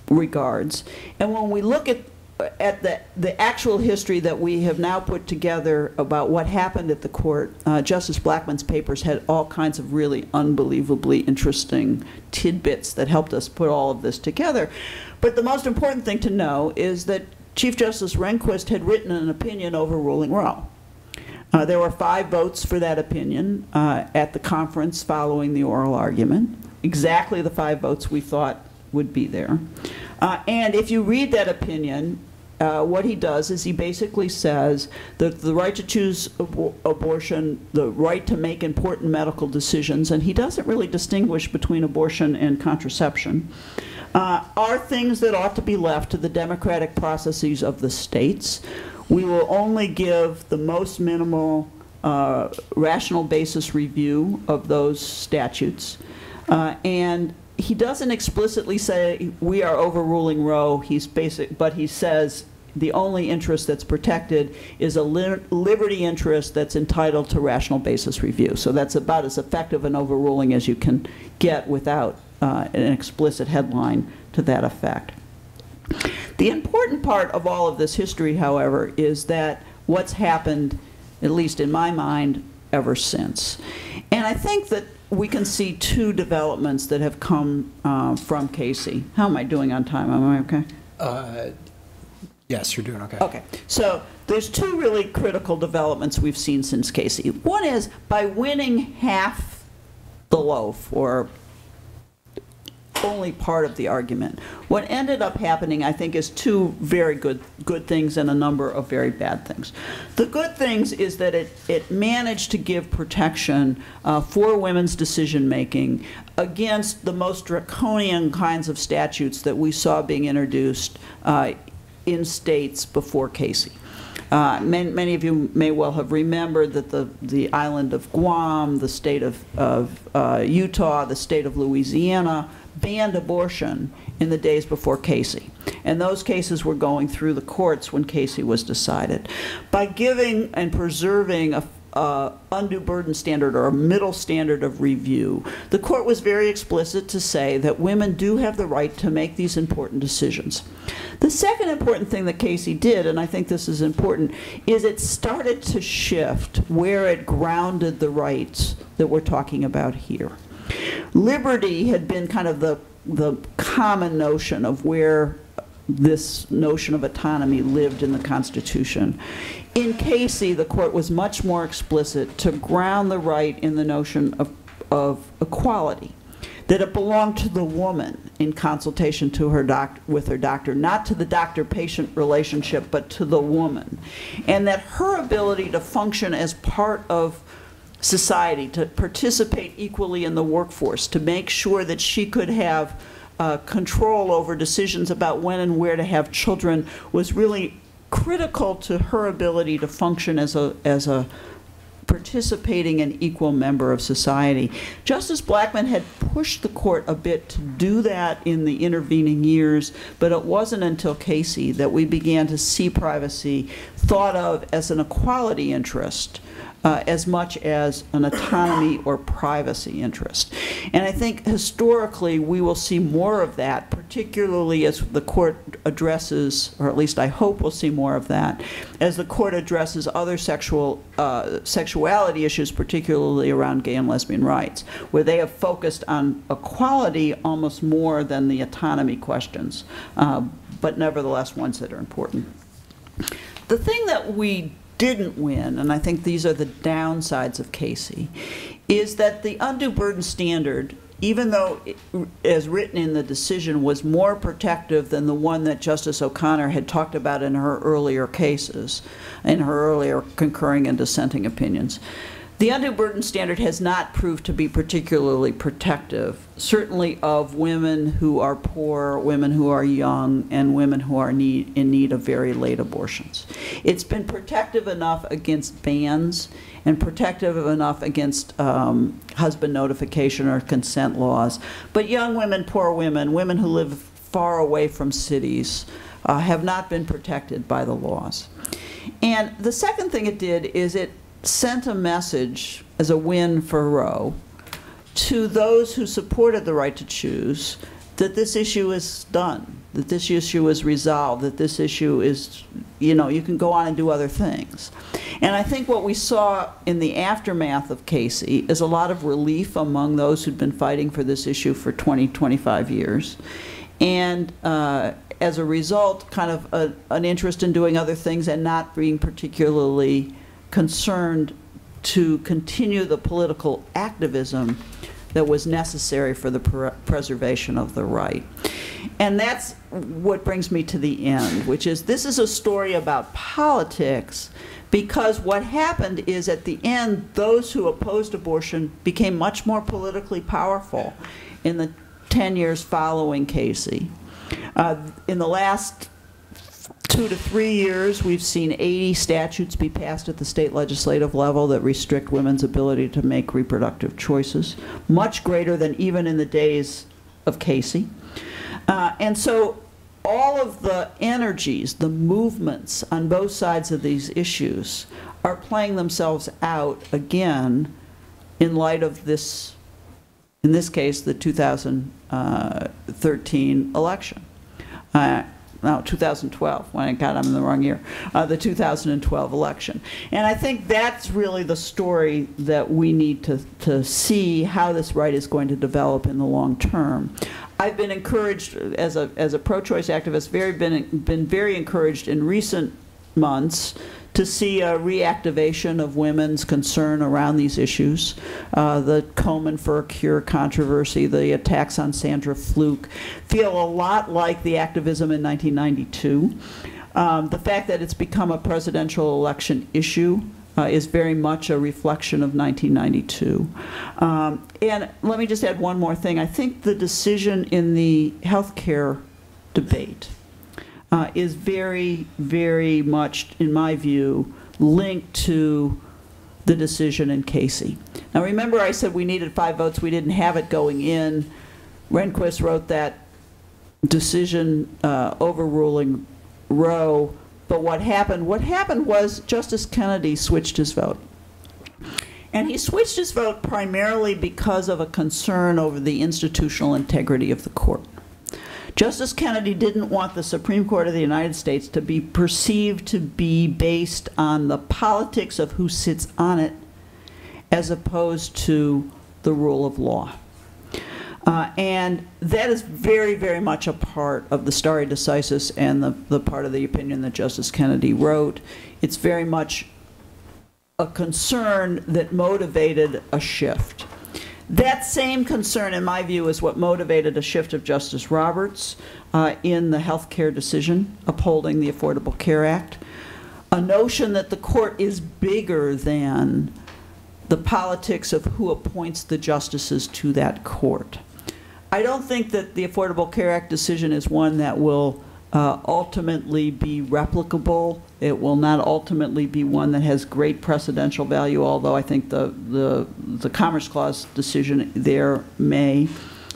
regards. And when we look at the actual history that we have now put together about what happened at the court, Justice Blackmun's papers had all kinds of really unbelievably interesting tidbits that helped us put all of this together. But the most important thing to know is that Chief Justice Rehnquist had written an opinion overruling Roe. There were 5 votes for that opinion at the conference following the oral argument, exactly the 5 votes we thought would be there. And if you read that opinion, what he does is he basically says that the right to choose abortion, the right to make important medical decisions, and he doesn't really distinguish between abortion and contraception, are things that ought to be left to the democratic processes of the states. We will only give the most minimal rational basis review of those statutes. And he doesn't explicitly say we are overruling Roe, but he says the only interest that's protected is a liberty interest that's entitled to rational basis review. So that's about as effective an overruling as you can get without an explicit headline to that effect. The important part of all of this history, however, is that what's happened, at least in my mind, ever since. And I think that we can see 2 developments that have come from Casey. How am I doing on time? Am I okay? Yes, you're doing okay. Okay. So there's 2 really critical developments we've seen since Casey. One is by winning half the loaf, or only part of the argument, what ended up happening, I think, is 2 very good things and a number of very bad things. The good things is that it managed to give protection for women's decision-making against the most draconian kinds of statutes that we saw being introduced in states before Casey. Many of you may well have remembered that the island of Guam, the state of Utah, the state of Louisiana banned abortion in the days before Casey. And those cases were going through the courts when Casey was decided. By giving and preserving a undue burden standard, or a middle standard of review, the court was very explicit to say that women do have the right to make these important decisions. The second important thing that Casey did, and I think this is important, is it started to shift where it grounded the rights that we're talking about here. Liberty had been kind of the common notion of where this notion of autonomy lived in the Constitution. In Casey, the court was much more explicit to ground the right in the notion of equality, that it belonged to the woman in consultation to with her doctor, not to the doctor-patient relationship, but to the woman, and that her ability to function as part of society, to participate equally in the workforce, to make sure that she could have control over decisions about when and where to have children, was really critical to her ability to function as a participating and equal member of society. Justice Blackmun had pushed the court a bit to do that in the intervening years, but it wasn't until Casey that we began to see privacy thought of as an equality interest as much as an autonomy or privacy interest. And I think historically we will see more of that, particularly as the court addresses, or at least I hope we'll see more of that, as the court addresses other sexuality issues, particularly around gay and lesbian rights, where they have focused on equality almost more than the autonomy questions, but nevertheless ones that are important. The thing that we didn't win, and I think these are the downsides of Casey, is that the undue burden standard, even though as written in the decision, was more protective than the one that Justice O'Connor had talked about in her earlier cases, in her earlier concurring and dissenting opinions. The undue burden standard has not proved to be particularly protective, certainly of women who are poor, women who are young, and women who are in need of very late abortions. It's been protective enough against bans and protective enough against husband notification or consent laws. But young women, poor women, women who live far away from cities have not been protected by the laws. And the second thing it did is it sent a message as a win for Roe to those who supported the right to choose that this issue is done, that this issue is resolved, that this issue is, you know, you can go on and do other things. And I think what we saw in the aftermath of Casey is a lot of relief among those who'd been fighting for this issue for 20, 25 years. And as a result, kind of an interest in doing other things and not being particularly concerned to continue the political activism that was necessary for the preservation of the right. And that's what brings me to the end, which is this is a story about politics, because what happened is at the end, those who opposed abortion became much more politically powerful in the 10 years following Casey. In the last 2 to 3 years, we've seen 80 statutes be passed at the state legislative level that restrict women's ability to make reproductive choices, much greater than even in the days of Casey. And so all of the energies, the movements on both sides of these issues are playing themselves out again in light of this, in this case, the 2013 election. No, 2012, when I got I'm in the wrong year, the 2012 election. And I think that's really the story that we need to see how this right is going to develop in the long term. I've been encouraged, as a pro-choice activist, been very encouraged in recent months to see a reactivation of women's concern around these issues. The Komen for a Cure controversy, the attacks on Sandra Fluke, feel a lot like the activism in 1992. The fact that it's become a presidential election issue is very much a reflection of 1992. And let me just add one more thing. I think the decision in the healthcare debate is very, very much, in my view, linked to the decision in Casey. Now remember I said we needed 5 votes, we didn't have it going in. Rehnquist wrote that decision overruling Roe, but what happened was Justice Kennedy switched his vote. And he switched his vote primarily because of a concern over the institutional integrity of the court. Justice Kennedy didn't want the Supreme Court of the United States to be perceived to be based on the politics of who sits on it as opposed to the rule of law. And that is very, very much a part of the stare decisis and the part of the opinion that Justice Kennedy wrote. It's very much a concern that motivated a shift. That same concern, in my view, is what motivated a shift of Justice Roberts in the healthcare decision upholding the Affordable Care Act. A notion that the court is bigger than the politics of who appoints the justices to that court. I don't think that the Affordable Care Act decision is one that will ultimately be replicable. It will not ultimately be one that has great precedential value, although I think the Commerce Clause decision there may.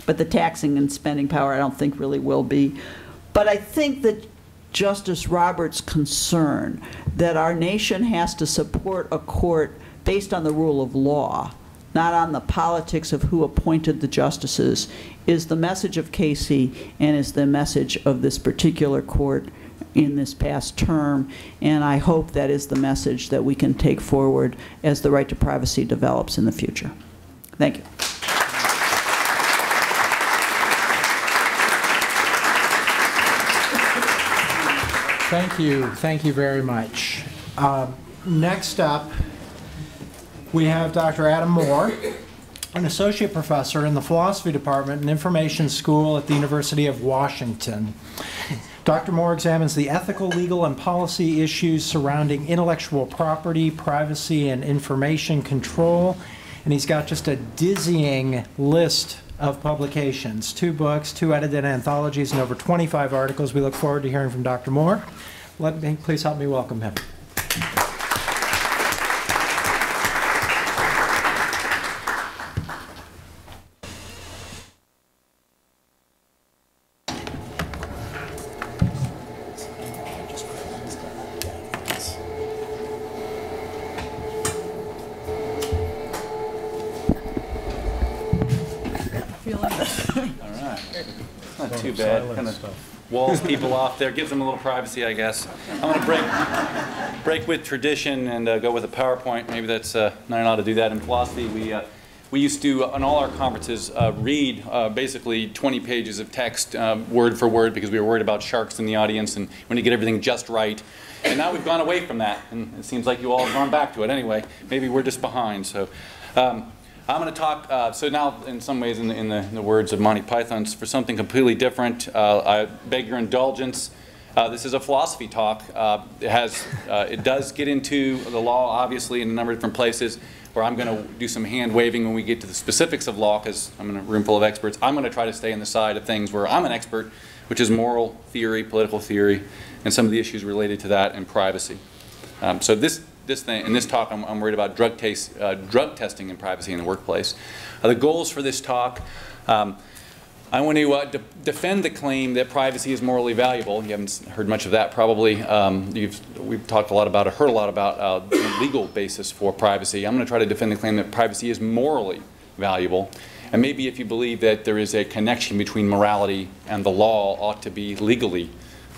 But the taxing and spending power I don't think really will be. But I think that Justice Roberts' concern that our nation has to support a court based on the rule of law, not on the politics of who appointed the justices, is the message of Casey and is the message of this particular court in this past term. And I hope that is the message that we can take forward as the right to privacy develops in the future. Thank you. Thank you very much. Next up, we have Dr. Adam Moore, an associate professor in the philosophy department and information school at the University of Washington. Dr. Moore examines the ethical, legal, and policy issues surrounding intellectual property, privacy, and information control. And he's got just a dizzying list of publications, 2 books, 2 edited anthologies, and over 25 articles. We look forward to hearing from Dr. Moore. Please help me welcome him. Too bad. Kind of walls people off there, gives them a little privacy, I guess. I'm going to break with tradition and go with a PowerPoint. Maybe that's not allowed to do that in philosophy. We used to, on all our conferences, read basically 20 pages of text word for word because we were worried about sharks in the audience and we want to get everything just right. And now we've gone away from that, and it seems like you all have gone back to it anyway. Maybe we're just behind. So. I'm going to talk, so now in some ways in the words of Monty Python, for something completely different. I beg your indulgence. This is a philosophy talk. It does get into the law, obviously, in a number of different places, where I'm going to do some hand waving when we get to the specifics of law, because I'm in a room full of experts. I'm going to try to stay on the side of things where I'm an expert, which is moral theory, political theory, and some of the issues related to that and privacy. So in this talk, I'm worried about drug testing and privacy in the workplace. The goals for this talk, I want to defend the claim that privacy is morally valuable. You haven't heard much of that probably. We've talked a lot about, or heard a lot about the legal basis for privacy. I'm going to try to defend the claim that privacy is morally valuable. And maybe if you believe that there is a connection between morality and the law, ought to be legally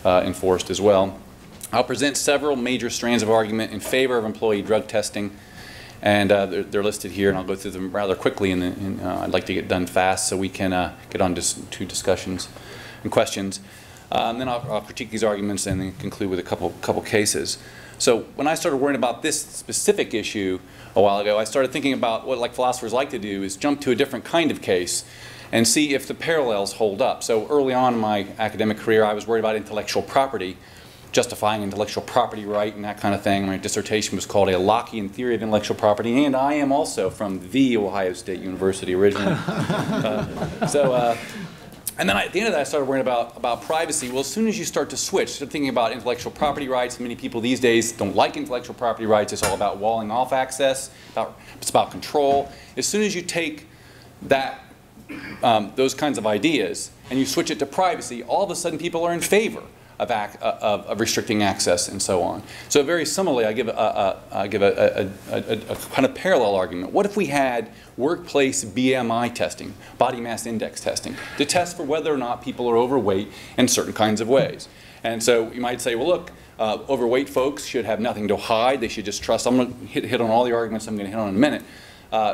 enforced as well. I'll present several major strands of argument in favor of employee drug testing, and they're listed here, and I'll go through them rather quickly, and I'd like to get done fast so we can get on to discussions and questions. And then I'll critique these arguments and then conclude with a couple cases. So when I started worrying about this specific issue a while ago, I started thinking about what philosophers like to do is jump to a different kind of case and see if the parallels hold up. So early on in my academic career, I was worried about intellectual property, justifying intellectual property right and that kind of thing. My dissertation was called A Lockean Theory of Intellectual Property, and I am also from the Ohio State University originally. And then at the end of that, I started worrying about privacy. Well, as soon as you start to switch, start thinking about intellectual property rights, many people these days don't like intellectual property rights. It's all about walling off access. It's about control. As soon as you take that, those kinds of ideas and you switch it to privacy, all of a sudden people are in favor of restricting access and so on. So very similarly, I give a kind of parallel argument. What if we had workplace BMI testing, body mass index testing, to test for whether or not people are overweight in certain kinds of ways? And so you might say, well, look, overweight folks should have nothing to hide. They should just trust. I'm going to hit on all the arguments I'm going to hit on in a minute.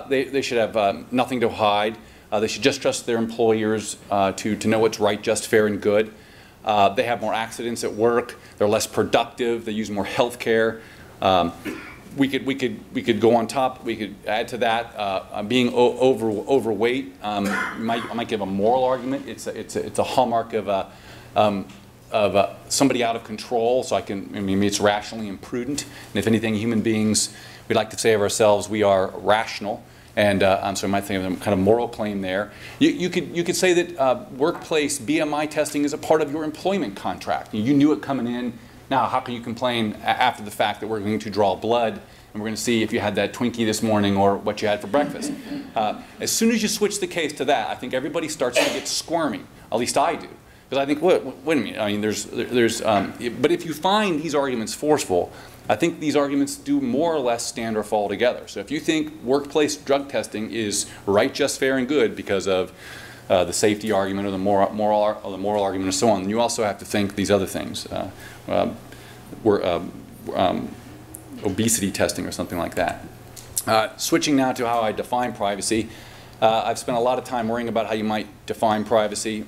They should have nothing to hide. They should just trust their employers to know what's right, just, fair, and good. They have more accidents at work. They're less productive. They use more health care. We could go on top. We could add to that being overweight. I might give a moral argument. It's a hallmark of somebody out of control. So maybe it's rationally imprudent. And if anything, human beings, We like to say of ourselves we are rational, and so I might think of a kind of moral claim there. You could say that workplace BMI testing is a part of your employment contract. You knew it coming in. Now, how can you complain after the fact that we're going to draw blood and we're going to see if you had that Twinkie this morning or what you had for breakfast? As soon as you switch the case to that, I think everybody starts to get squirmy. At least I do. Because I think, wait a minute, I mean, but if you find these arguments forceful, I think these arguments do more or less stand or fall together. So if you think workplace drug testing is right, just, fair, and good because of the safety argument or the moral argument and so on, then you also have to think these other things. Obesity testing or something like that. Switching now to how I define privacy. I've spent a lot of time worrying about how you might define privacy.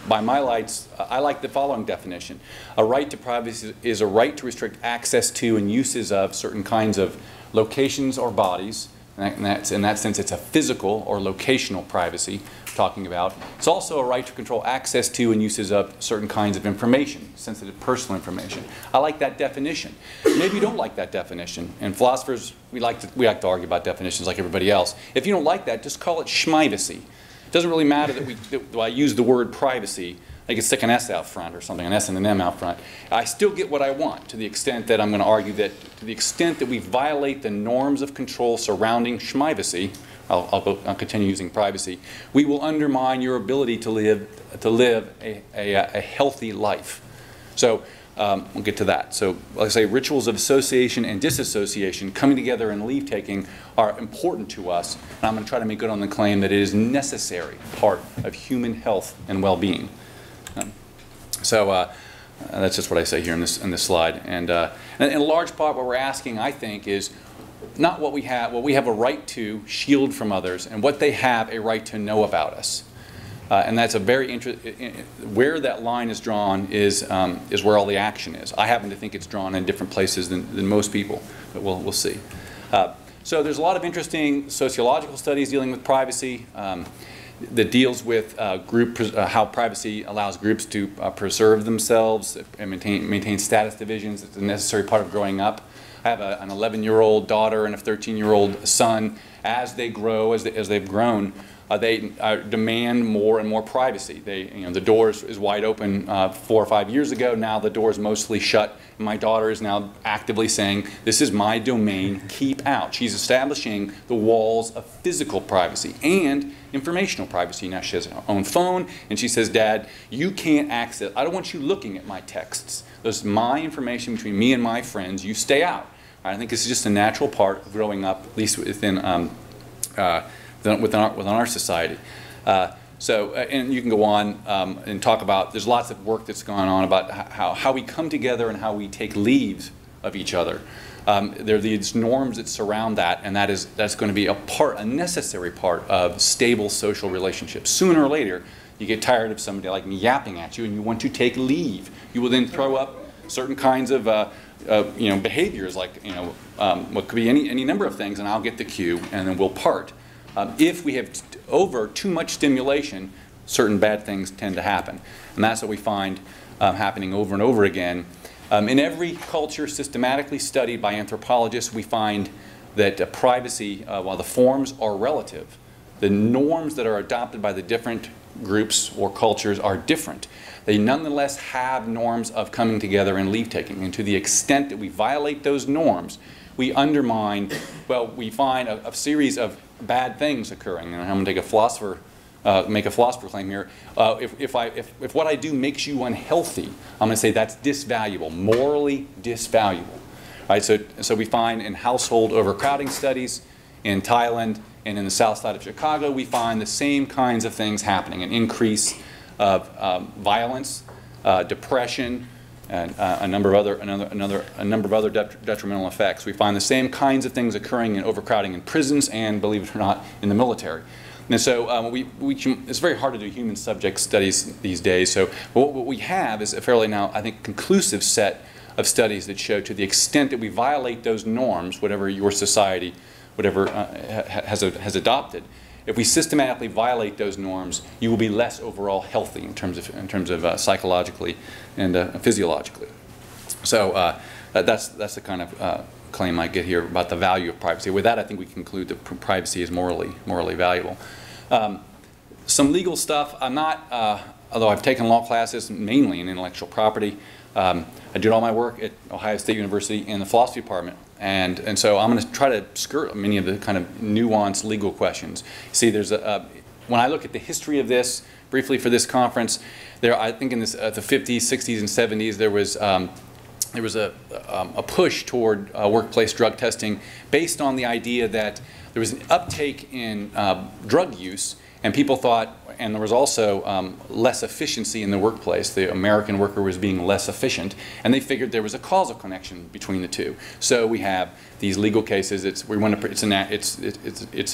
By my lights, I like the following definition. A right to privacy is a right to restrict access to and uses of certain kinds of locations or bodies. In that sense, it's a physical or locational privacy I'm talking about. It's also a right to control access to and uses of certain kinds of information, sensitive personal information. I like that definition. Maybe you don't like that definition. And philosophers, we like to argue about definitions like everybody else. If you don't like that, just call it schmivacy. It doesn't really matter that I use the word privacy. I could stick an S out front or something, an S and an M out front. I still get what I want, to the extent that I'm going to argue that to the extent that we violate the norms of control surrounding schmivacy, I'll continue using privacy, we will undermine your ability to live a healthy life. So we'll get to that. So like I say, rituals of association and disassociation, coming together and leave taking, are important to us. And I'm going to try to make good on the claim that it is a necessary part of human health and well-being. So that's just what I say here in this slide. And in large part, what we're asking, I think, is not what we have a right to shield from others, and what they have a right to know about us. And that's a very interesting. Where that line is drawn is where all the action is. I happen to think it's drawn in different places than most people, but we'll see. So there's a lot of interesting sociological studies dealing with privacy. That deals with how privacy allows groups to preserve themselves and maintain status divisions. It's a necessary part of growing up. I have an 11-year-old daughter and a 13-year-old son. As they grow, as they've grown, they demand more and more privacy. The door is wide open 4 or 5 years ago. Now the door is mostly shut. And my daughter is now actively saying, "This is my domain. Keep out." She's establishing the walls of physical privacy and informational privacy. Now she has her own phone, and she says, "Dad, you can't access. I don't want you looking at my texts. There's my information between me and my friends. You stay out." I think this is just a natural part of growing up, at least within our society. And you can go on and talk about, there's lots of work that's going on about how we come together and how we take leave of each other. There are these norms that surround that, and that's going to be a necessary part of stable social relationships. Sooner or later, you get tired of somebody like me yapping at you, and you want to take leave. You will then throw up certain kinds of behaviors, like what could be any number of things, and I'll get the cue, and then we'll part. If we have too much stimulation, certain bad things tend to happen. And that's what we find happening over and over again. In every culture systematically studied by anthropologists, we find that privacy, while the forms are relative, the norms that are adopted by the different groups or cultures are different. They nonetheless have norms of coming together and leave-taking. And to the extent that we violate those norms, we undermine, we find a series of bad things occurring. And I'm going to make a philosopher claim here. If what I do makes you unhealthy, I'm going to say that's disvaluable, morally disvaluable. Right? So we find in household overcrowding studies in Thailand and in the south side of Chicago, we find the same kinds of things happening: an increase of violence, depression, and a number of other detrimental effects. We find the same kinds of things occurring in overcrowding in prisons and, believe it or not, in the military. And so it's very hard to do human subject studies these days. So what we have is a fairly now, I think, conclusive set of studies that show, to the extent that we violate those norms, whatever your society, has adopted, if we systematically violate those norms, you will be less overall healthy in terms of psychologically and physiologically. So that's the kind of claim I get here about the value of privacy. With that, I think we conclude that privacy is morally valuable. Some legal stuff. I'm not, although I've taken law classes mainly in intellectual property. I did all my work at Ohio State University in the philosophy department. And so I'm going to try to skirt many of the kind of nuanced legal questions. See, there's when I look at the history of this, briefly for this conference, I think in the 50s, 60s, and 70s, there was a push toward workplace drug testing based on the idea that there was an uptake in drug use, and people thought, and there was also less efficiency in the workplace. The American worker was being less efficient, and they figured there was a causal connection between the two. So we have these legal cases. It's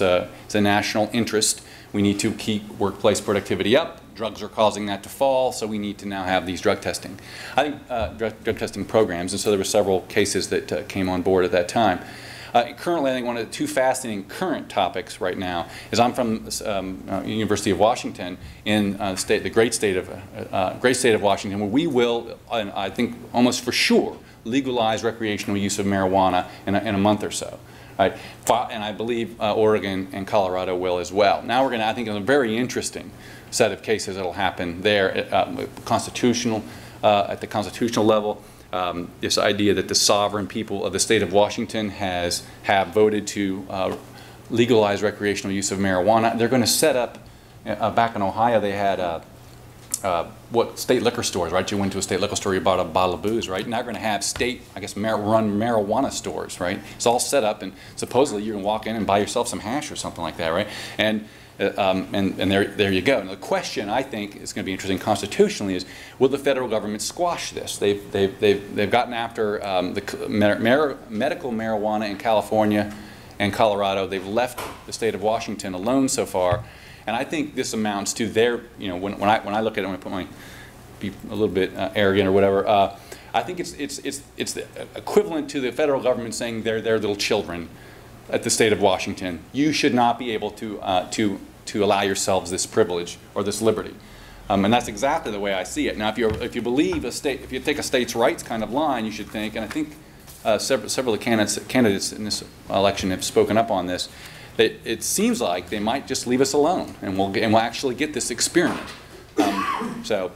a national interest. We need to keep workplace productivity up. Drugs are causing that to fall, so we need to now have these drug testing. I think drug testing programs, and so there were several cases that came on board at that time. Currently, I think one of the two fascinating current topics right now is I'm from the University of Washington in the great state of Washington, where we will, and I think almost for sure, legalize recreational use of marijuana in a month or so. Right? And I believe Oregon and Colorado will as well. Now we're going to, I think, in a very interesting set of cases that will happen there at the constitutional level. This idea that the sovereign people of the state of Washington have voted to legalize recreational use of marijuana. They're going to set up, back in Ohio, they had state liquor stores, right? You went to a state liquor store, you bought a bottle of booze, right? Now they're going to have state, I guess, run marijuana stores, right? It's all set up, and supposedly you can walk in and buy yourself some hash or something like that, right? And there you go. And the question, I think, is going to be interesting constitutionally is, will the federal government squash this? They've gotten after the medical marijuana in California and Colorado. They've left the state of Washington alone so far. And I think this amounts to their, when I look at it, when I be a little bit arrogant or whatever, I think it's the equivalent to the federal government saying they're their little children at the state of Washington. You should not be able to allow yourselves this privilege or this liberty. And that's exactly the way I see it. Now, if you believe if you take a states' rights kind of line, you should think, and I think several of the candidates in this election have spoken up on this, that it seems like they might just leave us alone, and we'll actually get this experiment. So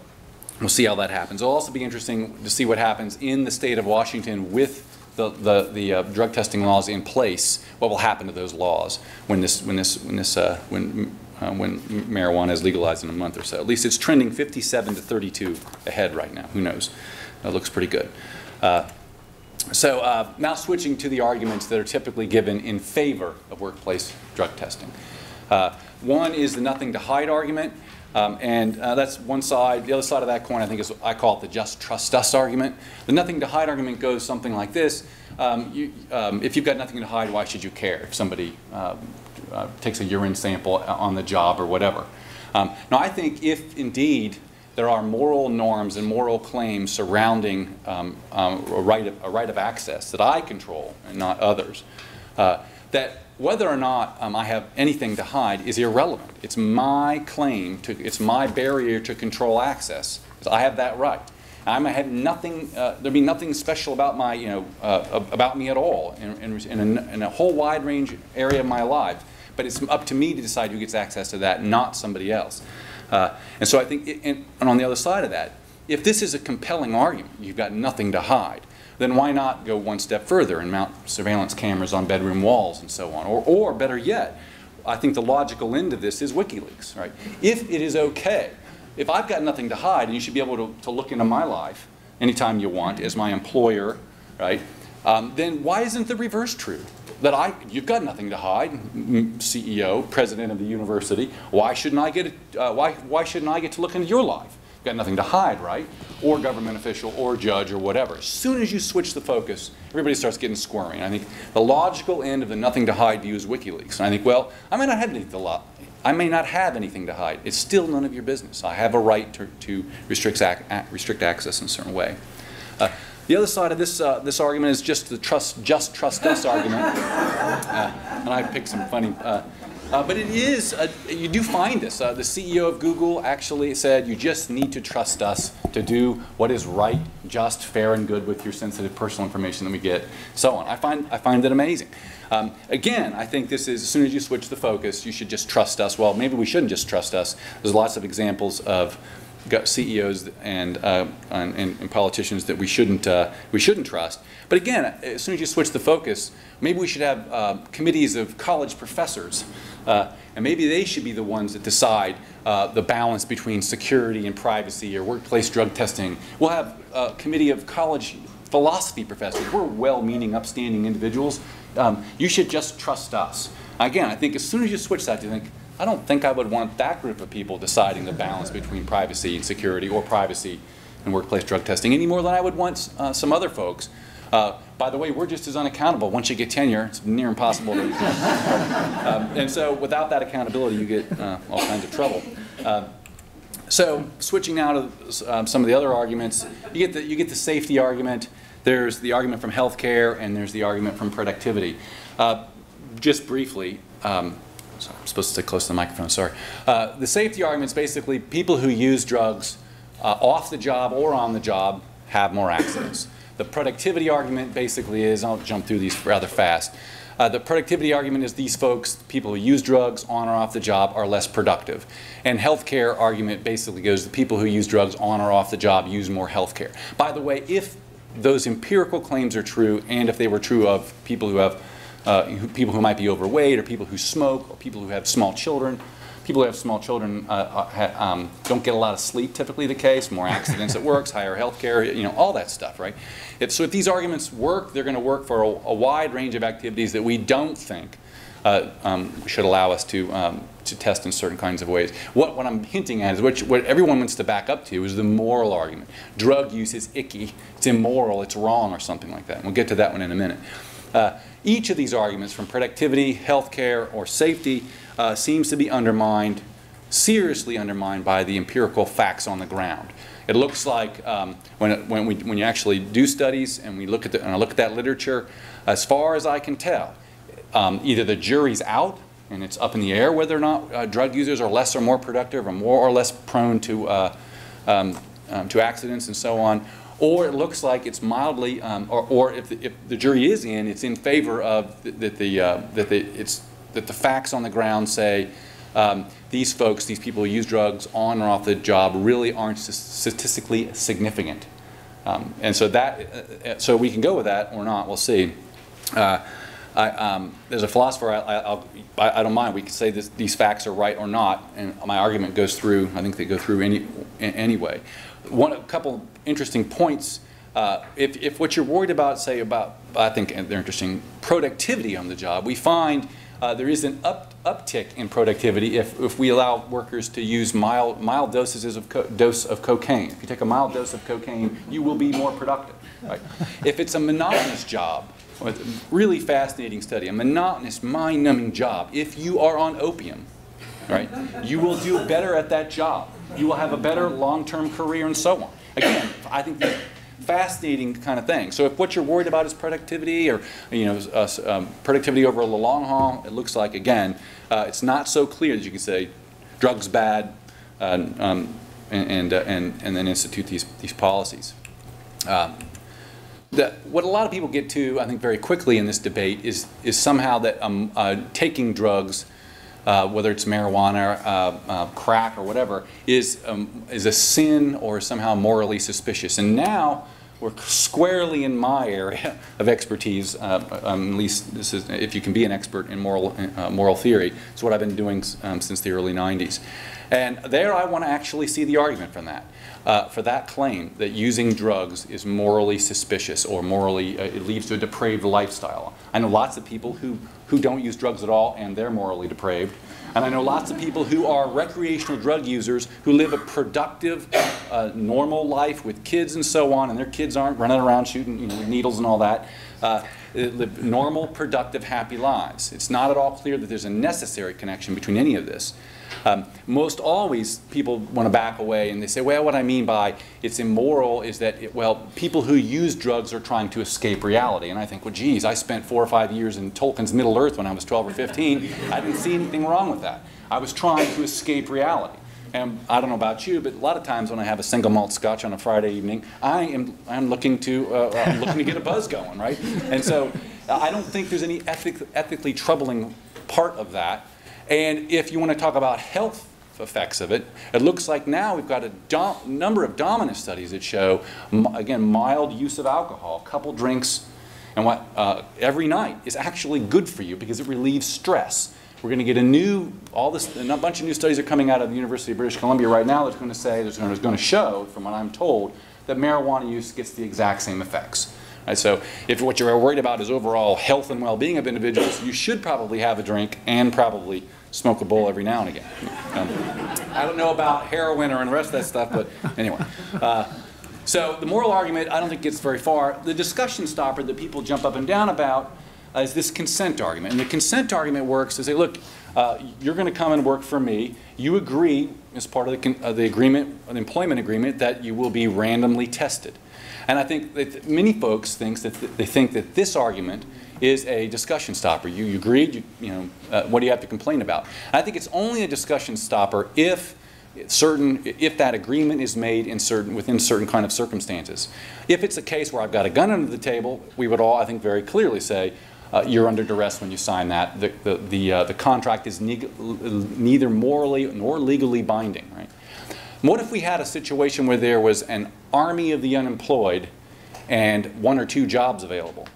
we'll see how that happens. It'll also be interesting to see what happens in the state of Washington with the drug testing laws in place. What will happen to those laws when marijuana is legalized in a month or so? At least it's trending 57 to 32 ahead right now. Who knows? That looks pretty good. So now switching to the arguments that are typically given in favor of workplace drug testing. One is the nothing to hide argument, and that's one side. The other side of that coin, I think, is I call it the just trust us argument. The nothing to hide argument goes something like this. If you've got nothing to hide, why should you care if somebody takes a urine sample on the job or whatever? Now, I think if indeed there are moral norms and moral claims surrounding a right of access that I control and not others, that whether or not I have anything to hide is irrelevant. It's my claim it's my barrier to control access. I have that right. I might have nothing. There'd be nothing special about about me at all in a whole wide range area of my life. But it's up to me to decide who gets access to that, not somebody else. And so I think, and on the other side of that, if this is a compelling argument, you've got nothing to hide, then why not go one step further and mount surveillance cameras on bedroom walls and so on? Or better yet, I think the logical end of this is WikiLeaks, right? If it is okay, if I've got nothing to hide and you should be able to look into my life anytime you want as my employer, right, then why isn't the reverse true? That you've got nothing to hide, CEO, president of the university. Why shouldn't I get why shouldn't I get to look into your life? You've got nothing to hide, right? Or government official, or judge, or whatever. As soon as you switch the focus, everybody starts getting squirmy. And I think the logical end of the nothing to hide view is WikiLeaks. And I think, well, I may not have anything to hide. It's still none of your business. I have a right to restrict access in a certain way. The other side of this argument is just the just trust us argument, and I picked some funny But it is, you do find this. The CEO of Google actually said, you just need to trust us to do what is right, just, fair, and good with your sensitive personal information that we get, so on. I find that amazing. Again, I think this is, as soon as you switch the focus, you should just trust us. Well, maybe we shouldn't just trust us. There's lots of examples of CEOs and politicians that we shouldn't trust. But again, as soon as you switch the focus, maybe we should have committees of college professors, and maybe they should be the ones that decide the balance between security and privacy or workplace drug testing. We'll have a committee of college philosophy professors. We're well-meaning, upstanding individuals. You should just trust us. Again, I think as soon as you switch that, you think, I don't think I would want that group of people deciding the balance between privacy and security, or privacy and workplace drug testing, any more than I would want some other folks. By the way, we're just as unaccountable. Once you get tenure, it's near impossible to and so without that accountability, you get all kinds of trouble. So switching now to some of the other arguments, you get the safety argument. There's the argument from healthcare, and there's the argument from productivity. Just briefly, sorry, I'm supposed to stay close to the microphone, sorry. The safety argument is basically people who use drugs off the job or on the job have more accidents. The productivity argument basically is, I'll jump through these rather fast. The productivity argument is these folks, people who use drugs on or off the job, are less productive. And healthcare argument basically goes, the people who use drugs on or off the job use more healthcare. By the way, if those empirical claims are true, and if they were true of people who have people who might be overweight, or people who smoke, or people who have small children. People who have small children don't get a lot of sleep, typically the case, more accidents at work, higher health care, all that stuff, right? So if these arguments work, they're going to work for a wide range of activities that we don't think should allow us to test in certain kinds of ways. What I'm hinting at is what everyone wants to back up to is the moral argument. Drug use is icky, it's immoral, it's wrong, or something like that. And we'll get to that one in a minute. Each of these arguments, from productivity, healthcare, or safety, seems to be undermined, seriously undermined, by the empirical facts on the ground. It looks like when you actually do studies and I look at that literature, as far as I can tell, either the jury's out and it's up in the air whether or not drug users are less or more productive, or more or less prone to accidents and so on. Or it looks like it's mildly, or if the jury is in, it's in favor of that the facts on the ground say these folks, these people who use drugs on or off the job, really aren't statistically significant. And so so we can go with that or not. We'll see. There's a philosopher. I don't mind. We could say these facts are right or not, and my argument goes through. I think they go through anyway. A couple interesting points. If what you're worried about, I think they're interesting, productivity on the job, we find there is an uptick in productivity if we allow workers to use mild doses of cocaine. If you take a mild dose of cocaine, you will be more productive. Right? If it's a monotonous job, really fascinating study, a monotonous, mind-numbing job, if you are on opium, right, you will do better at that job. You will have a better long-term career and so on. Again, I think that's fascinating kind of thing. So if what you're worried about is productivity, or productivity over the long haul, it looks like, again, it's not so clear that you can say drugs bad and then institute these policies. What a lot of people get to, I think, very quickly in this debate is somehow that taking drugs, whether it's marijuana, crack, or whatever, is a sin or somehow morally suspicious. And now we're squarely in my area of expertise. At least this is, if you can be an expert in moral theory. It's what I've been doing since the early 90s. And there I want to actually see the argument from that. For that claim that using drugs is morally suspicious, or morally it leads to a depraved lifestyle. I know lots of people who don't use drugs at all, and they're morally depraved. And I know lots of people who are recreational drug users who live a productive, normal life with kids and so on, and their kids aren't running around shooting needles and all that. live normal, productive, happy lives. It's not at all clear that there's a necessary connection between any of this. Most always, people want to back away and they say, well, what I mean by it's immoral is that, well, people who use drugs are trying to escape reality. And I think, well, geez, I spent 4 or 5 years in Tolkien's Middle-earth when I was 12 or 15. I didn't see anything wrong with that. I was trying to escape reality. And I don't know about you, but a lot of times when I have a single malt scotch on a Friday evening, I'm looking to get a buzz going, right? And so I don't think there's any ethically troubling part of that. And if you want to talk about health effects of it, it looks like now we've got a number of dominant studies that show, again, mild use of alcohol, a couple drinks, and every night is actually good for you because it relieves stress. We're going to get a bunch of new studies are coming out of the University of British Columbia right now that's going to say, that's going to show, from what I'm told, that marijuana use gets the exact same effects. Right, so if what you're worried about is overall health and well-being of individuals, you should probably have a drink and probably smoke a bowl every now and again. I don't know about heroin or the rest of that stuff, but anyway. So the moral argument, I don't think gets very far. The discussion stopper that people jump up and down about is this consent argument. And the consent argument works to say, look, you're going to come and work for me. You agree, as part of the agreement, the employment agreement, that you will be randomly tested. And I think that many folks think that this argument is a discussion stopper. You agreed, what do you have to complain about? And I think it's only a discussion stopper if that agreement is made within certain kind of circumstances. If it's a case where I've got a gun under the table, we would all, I think, very clearly say, you're under duress when you sign that. The contract is neither morally nor legally binding, right? What if we had a situation where there was an army of the unemployed and 1 or 2 jobs available?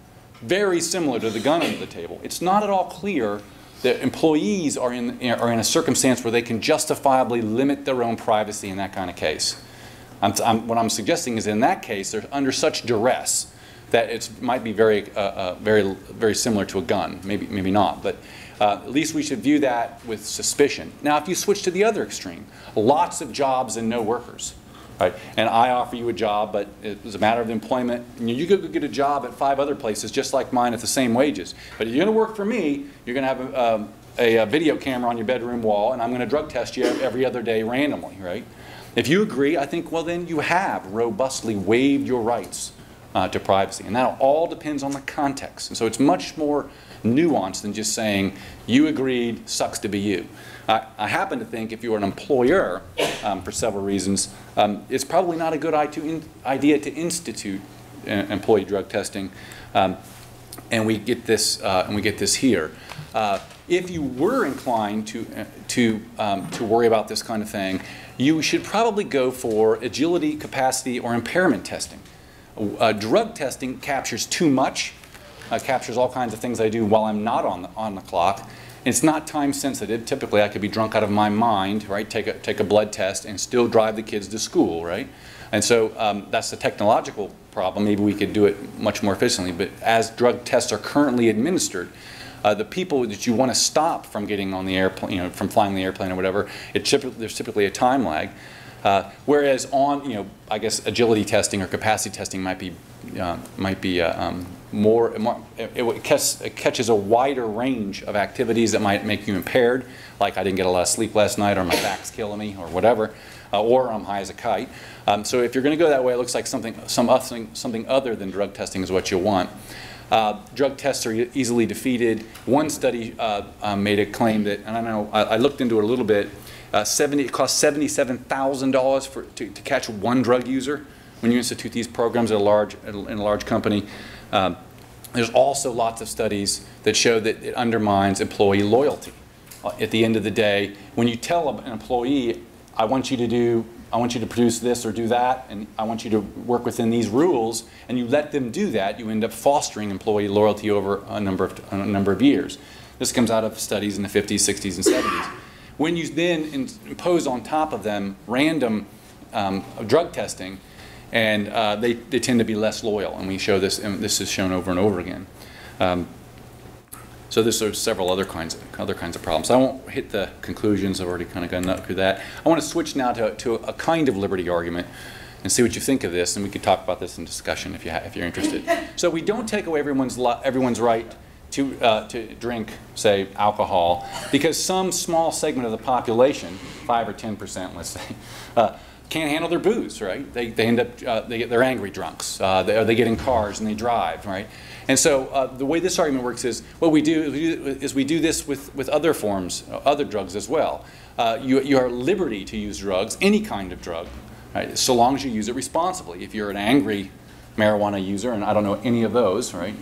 Very similar to the gun under the table. It's not at all clear that employees are in a circumstance where they can justifiably limit their own privacy in that kind of case. What I'm suggesting is in that case, they're under such duress that it might be very similar to a gun. Maybe not, but at least we should view that with suspicion. Now, if you switch to the other extreme, lots of jobs and no workers, right? And I offer you a job, but it's a matter of employment. You go get a job at 5 other places just like mine at the same wages. But if you're going to work for me, you're going to have a video camera on your bedroom wall, and I'm going to drug test you every other day randomly, right? If you agree, I think, well, then you have robustly waived your rights to privacy. And that all depends on the context. And so it's much more nuanced than just saying, you agreed, sucks to be you. I happen to think if you're an employer, for several reasons, it's probably not a good idea to institute employee drug testing, and we get this here. If you were inclined to worry about this kind of thing, you should probably go for agility, capacity, or impairment testing. Drug testing captures too much, captures all kinds of things I do while I'm not on the clock. It's not time sensitive. Typically, I could be drunk out of my mind, right? Take a blood test and still drive the kids to school, right? And so that's the technological problem. Maybe we could do it much more efficiently. But as drug tests are currently administered, the people that you want to stop from getting on the airplane, from flying the airplane or whatever, there's typically a time lag. Whereas on, I guess agility testing or capacity testing might be it catches a wider range of activities that might make you impaired, like I didn't get a lot of sleep last night, or my back's killing me, or whatever, or I'm high as a kite. So if you're going to go that way, it looks like something other than drug testing is what you'll want. Drug tests are easily defeated. One study made a claim that, and I know I looked into it a little bit. It costs $77,000 to catch one drug user when you institute these programs in a large company. There's also lots of studies that show that it undermines employee loyalty. At the end of the day, when you tell an employee, I want you to produce this or do that, and I want you to work within these rules, and you let them do that, you end up fostering employee loyalty over a number of years. This comes out of studies in the 50s, 60s, and 70s. When you then impose on top of them random drug testing, and they tend to be less loyal, and we show this, and this is shown over and over again. So there's several other kinds of problems. I won't hit the conclusions. I've already kind of gone through that. I want to switch now to a kind of liberty argument and see what you think of this, and we could talk about this in discussion if you're interested. So we don't take away everyone's right to drink, say, alcohol, because some small segment of the population, 5 or 10%, let's say, can't handle their booze, right? They end up, they're angry drunks. They get in cars and they drive, right? And so the way this argument works is, what we do is we do this with other forms, other drugs as well. You are at liberty to use drugs, any kind of drug, right? So long as you use it responsibly. If you're an angry marijuana user, and I don't know any of those, right?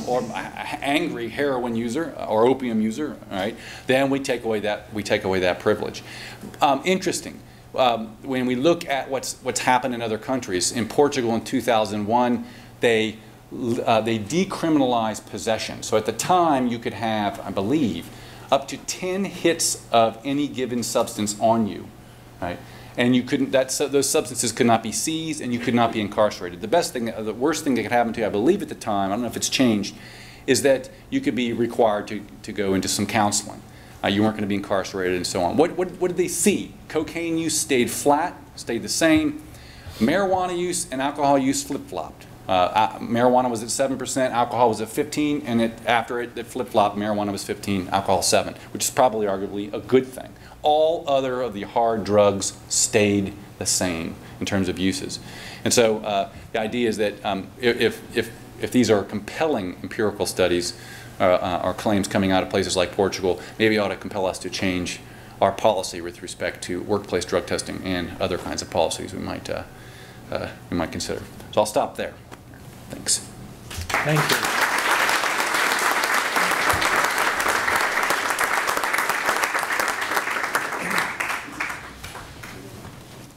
Or angry heroin user or opium user, right? Then we take away that privilege. Interesting. When we look at what's happened in other countries, in Portugal in 2001, they decriminalized possession. So at the time, you could have, I believe, up to 10 hits of any given substance on you, right? And you couldn't. Those substances could not be seized, and you could not be incarcerated. The worst thing that could happen to you, I believe at the time, I don't know if it's changed, is that you could be required to go into some counseling. You weren't going to be incarcerated and so on. What did they see? Cocaine use stayed flat, stayed the same. Marijuana use and alcohol use flip-flopped. Marijuana was at 7%, alcohol was at 15%, and after it flip-flopped, marijuana was 15%, alcohol 7%, which is probably arguably a good thing. All other of the hard drugs stayed the same in terms of uses. And so the idea is that if these are compelling empirical studies or claims coming out of places like Portugal, maybe it ought to compel us to change our policy with respect to workplace drug testing and other kinds of policies we might consider. So I'll stop there. Thanks. Thank you.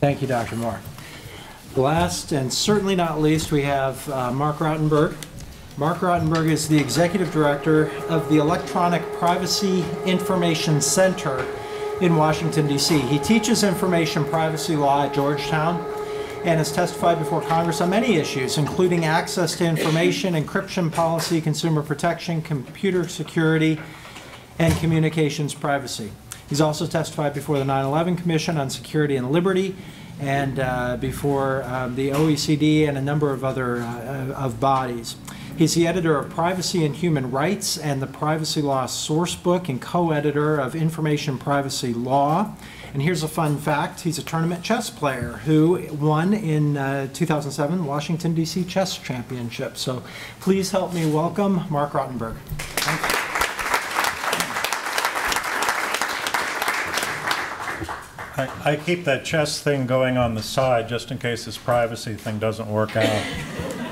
Thank you, Dr. Moore. Last and certainly not least, we have Marc Rotenberg. Marc Rotenberg is the Executive Director of the Electronic Privacy Information Center in Washington, D.C. He teaches information privacy law at Georgetown and has testified before Congress on many issues, including access to information, encryption policy, consumer protection, computer security, and communications privacy. He's also testified before the 9/11 Commission on Security and Liberty, and before the OECD and a number of other bodies. He's the editor of Privacy and Human Rights and the Privacy Law Sourcebook, and co-editor of Information Privacy Law. And here's a fun fact: he's a tournament chess player who won in 2007 Washington, D.C. Chess Championship. So please help me welcome Marc Rotenberg. Thank you. I keep that chess thing going on the side just in case this privacy thing doesn't work out.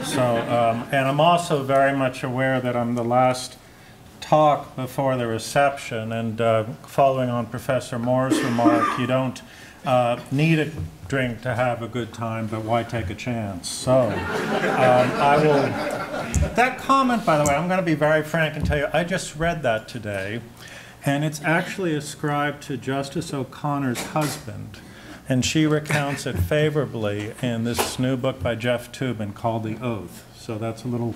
So, and I'm also very much aware that I'm the last talk before the reception, and following on Professor Moore's remark, you don't need a drink to have a good time, but why take a chance? So, I will, that comment, by the way, I'm going to be very frank and tell you, I just read that today. And it's actually ascribed to Justice O'Connor's husband. And she recounts it favorably in this new book by Jeff Toobin called The Oath. So that's a little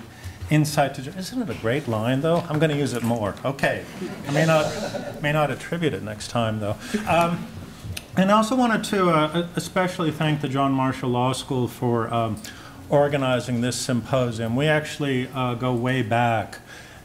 insight to, isn't it a great line, though? I'm going to use it more. Okay. I may not attribute it next time, though. And I also wanted to especially thank the John Marshall Law School for organizing this symposium. We actually go way back.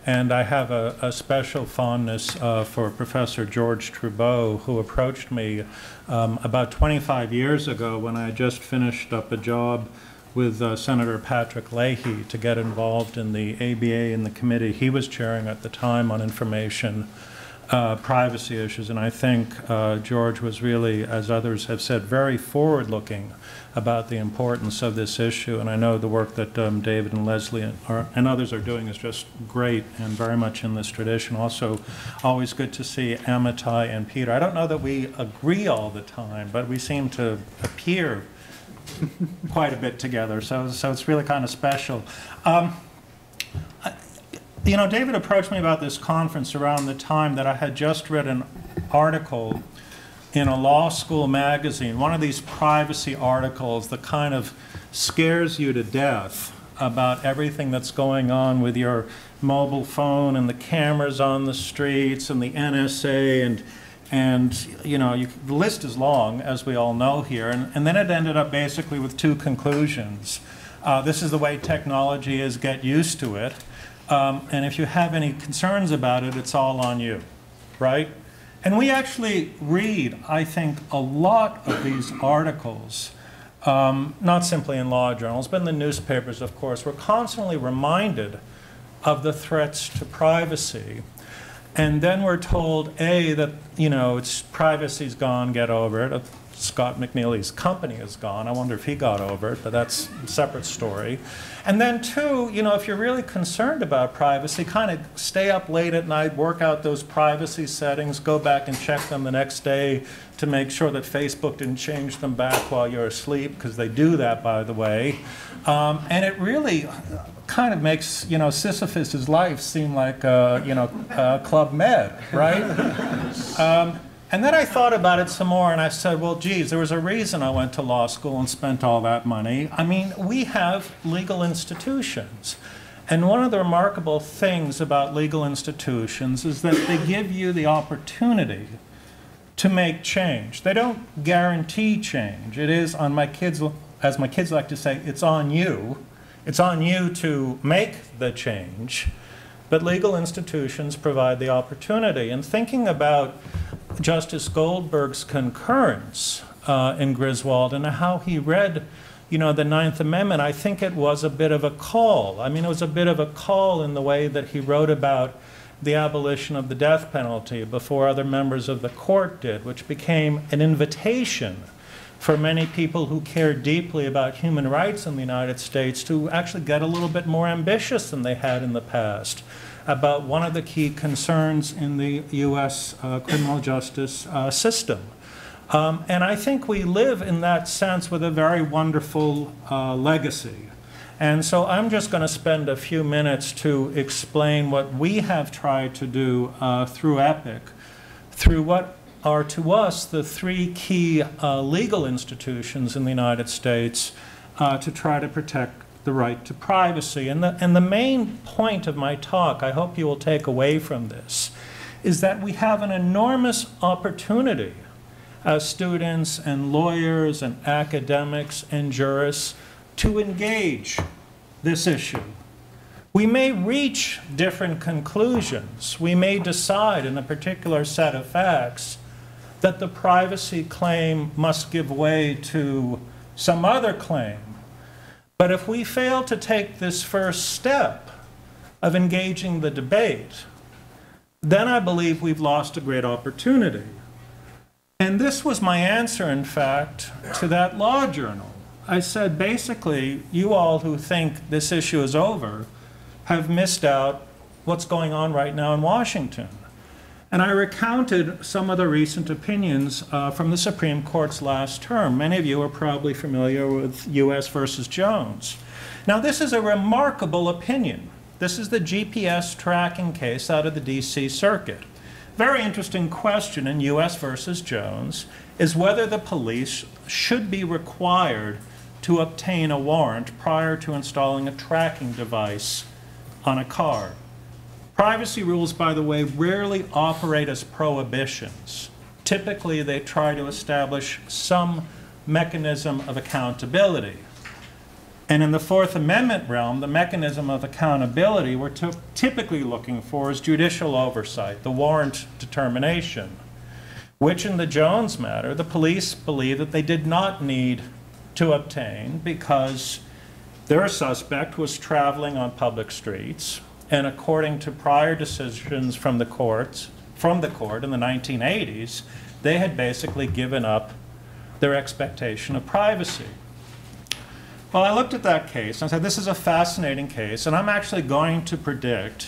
And I have a special fondness for Professor George Trudeau, who approached me about 25 years ago when I had just finished up a job with Senator Patrick Leahy to get involved in the ABA and the committee he was chairing at the time on information privacy issues. And I think George was really, as others have said, very forward-looking about the importance of this issue. And I know the work that David and Leslie and others are doing is just great and very much in this tradition. Also, always good to see Amitai and Peter. I don't know that we agree all the time, but we seem to appear quite a bit together. So it's really kind of special. You know, David approached me about this conference around the time that I had just read an article in a law school magazine, one of these privacy articles that kind of scares you to death about everything that's going on with your mobile phone and the cameras on the streets and the NSA and And, you know, the list is long, as we all know here. And then it ended up basically with two conclusions. This is the way technology is, get used to it. And if you have any concerns about it, it's all on you, right? And we actually read, I think, a lot of these articles, not simply in law journals, but in the newspapers, of course. We're constantly reminded of the threats to privacy. And then we're told, A, that, you know, it's privacy's gone, get over it. Scott McNeely's company is gone. I wonder if he got over it, but that's a separate story. And then two, you know, if you're really concerned about privacy, kind of stay up late at night, work out those privacy settings, go back and check them the next day to make sure that Facebook didn't change them back while you're asleep, because they do that, by the way. And it really kind of makes, you know, Sisyphus's life seem like, you know, Club Med, right? And then I thought about it some more, and I said, well, geez, there was a reason I went to law school and spent all that money. I mean, we have legal institutions. And one of the remarkable things about legal institutions is that they give you the opportunity to make change. They don't guarantee change. It is on my kids, as my kids like to say, it's on you. It's on you to make the change. But legal institutions provide the opportunity. And thinking about Justice Goldberg's concurrence in Griswold and how he read, you know, the Ninth Amendment, I think it was a bit of a call. I mean, it was a bit of a call in the way that he wrote about the abolition of the death penalty before other members of the court did, which became an invitation for many people who care deeply about human rights in the United States to actually get a little bit more ambitious than they had in the past about one of the key concerns in the U.S. Criminal justice system. And I think we live in that sense with a very wonderful legacy. And so I'm just going to spend a few minutes to explain what we have tried to do through EPIC, through what are to us the three key legal institutions in the United States to try to protect the right to privacy. And the main point of my talk, I hope you will take away from this, is that we have an enormous opportunity as students and lawyers and academics and jurists to engage this issue. We may reach different conclusions. We may decide in a particular set of facts that the privacy claim must give way to some other claim. But if we fail to take this first step of engaging the debate, then I believe we've lost a great opportunity. And this was my answer, in fact, to that law journal. I said, basically, you all who think this issue is over have missed out what's going on right now in Washington. And I recounted some of the recent opinions from the Supreme Court's last term. Many of you are probably familiar with U.S. versus Jones. Now, this is a remarkable opinion. This is the GPS tracking case out of the D.C. Circuit. Very interesting question in U.S. versus Jones is whether the police should be required to obtain a warrant prior to installing a tracking device on a car. Privacy rules, by the way, rarely operate as prohibitions. Typically, they try to establish some mechanism of accountability. And in the Fourth Amendment realm, the mechanism of accountability we're typically looking for is judicial oversight, the warrant determination, which in the Jones matter, the police believe that they did not need to obtain because their suspect was traveling on public streets. And according to prior decisions from the court in the 1980s, they had basically given up their expectation of privacy. Well, I looked at that case and I said, this is a fascinating case, and I'm actually going to predict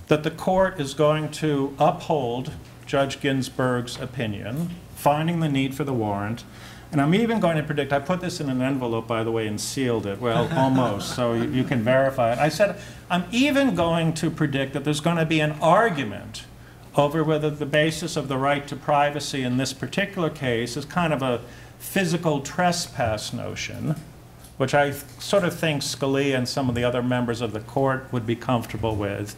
that the court is going to uphold Judge Ginsburg's opinion, finding the need for the warrant. And I'm even going to predict, I put this in an envelope, by the way, and sealed it. Well, almost, so you can verify it. I said, I'm even going to predict that there's going to be an argument over whether the basis of the right to privacy in this particular case is kind of a physical trespass notion, which I sort of think Scalia and some of the other members of the court would be comfortable with,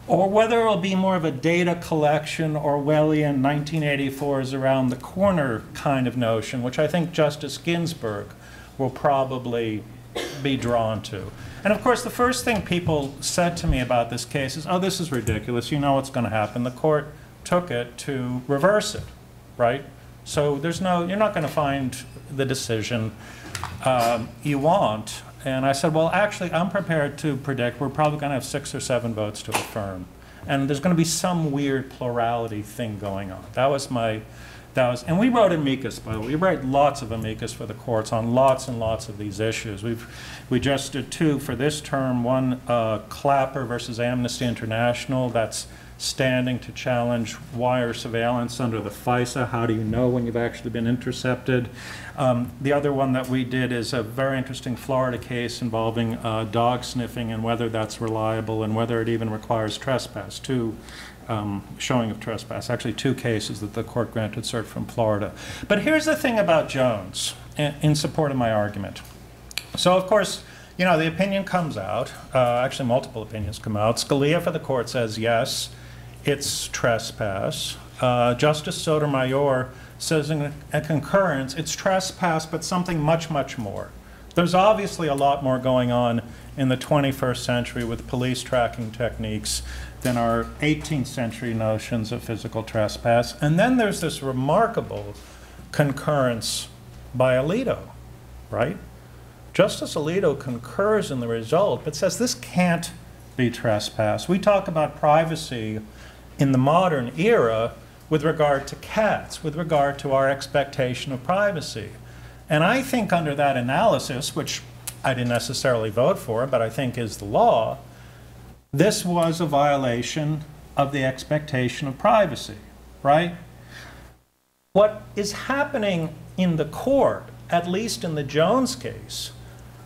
or whether it'll be more of a data collection, Orwellian 1984 is around the corner kind of notion, which I think Justice Ginsburg will probably be drawn to. And of course, the first thing people said to me about this case is, oh, this is ridiculous. You know what's going to happen. The court took it to reverse it, right? So there's no, you're not going to find the decision you want. And I said, well, actually, I'm prepared to predict we're probably going to have 6 or 7 votes to affirm. And there's going to be some weird plurality thing going on. And we wrote amicus, by the way. We write lots of amicus for the courts on lots and lots of these issues. We just did 2 for this term. One, Clapper versus Amnesty International. That's standing to challenge wire surveillance under the FISA. How do you know when you've actually been intercepted? The other one that we did is a very interesting Florida case involving dog sniffing and whether that's reliable and whether it even requires trespass. 2 showing of trespass, actually 2 cases that the court granted cert from Florida. But here's the thing about Jones in support of my argument. So of course, you know, the opinion comes out, actually multiple opinions come out. Scalia for the court says yes, it's trespass. Justice Sotomayor says in a concurrence, it's trespass, but something much, much more. There's obviously a lot more going on in the 21st century with police tracking techniques than our 18th century notions of physical trespass. And then there's this remarkable concurrence by Alito, right? Justice Alito concurs in the result, but says this can't be trespass. We talk about privacy in the modern era with regard to cats, with regard to our expectation of privacy. And I think under that analysis, which I didn't necessarily vote for, but I think is the law, this was a violation of the expectation of privacy, right? What is happening in the court, at least in the Jones case,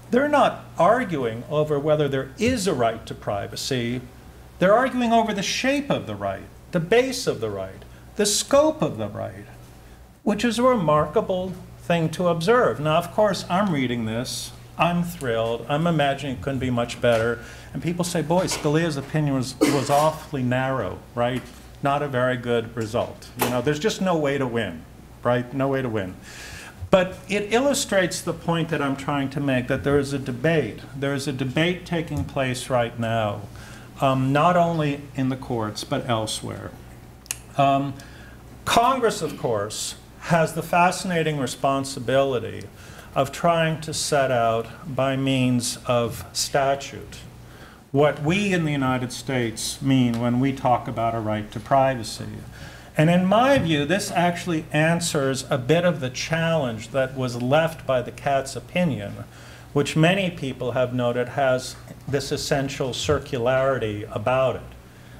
they're not arguing over whether there is a right to privacy. They're arguing over the shape of the right, the base of the right, the scope of the right, which is a remarkable thing to observe. Now, of course, I'm reading this. I'm thrilled. I'm imagining it couldn't be much better. And people say, boy, Scalia's opinion was awfully narrow, right? Not a very good result. You know, there's just no way to win, right? No way to win. But it illustrates the point that I'm trying to make, that there is a debate. There is a debate taking place right now, not only in the courts, but elsewhere. Congress, of course, has the fascinating responsibility of trying to set out, by means of statute, what we in the United States mean when we talk about a right to privacy. And in my view, this actually answers a bit of the challenge that was left by the Katz opinion, which many people have noted has this essential circularity about it.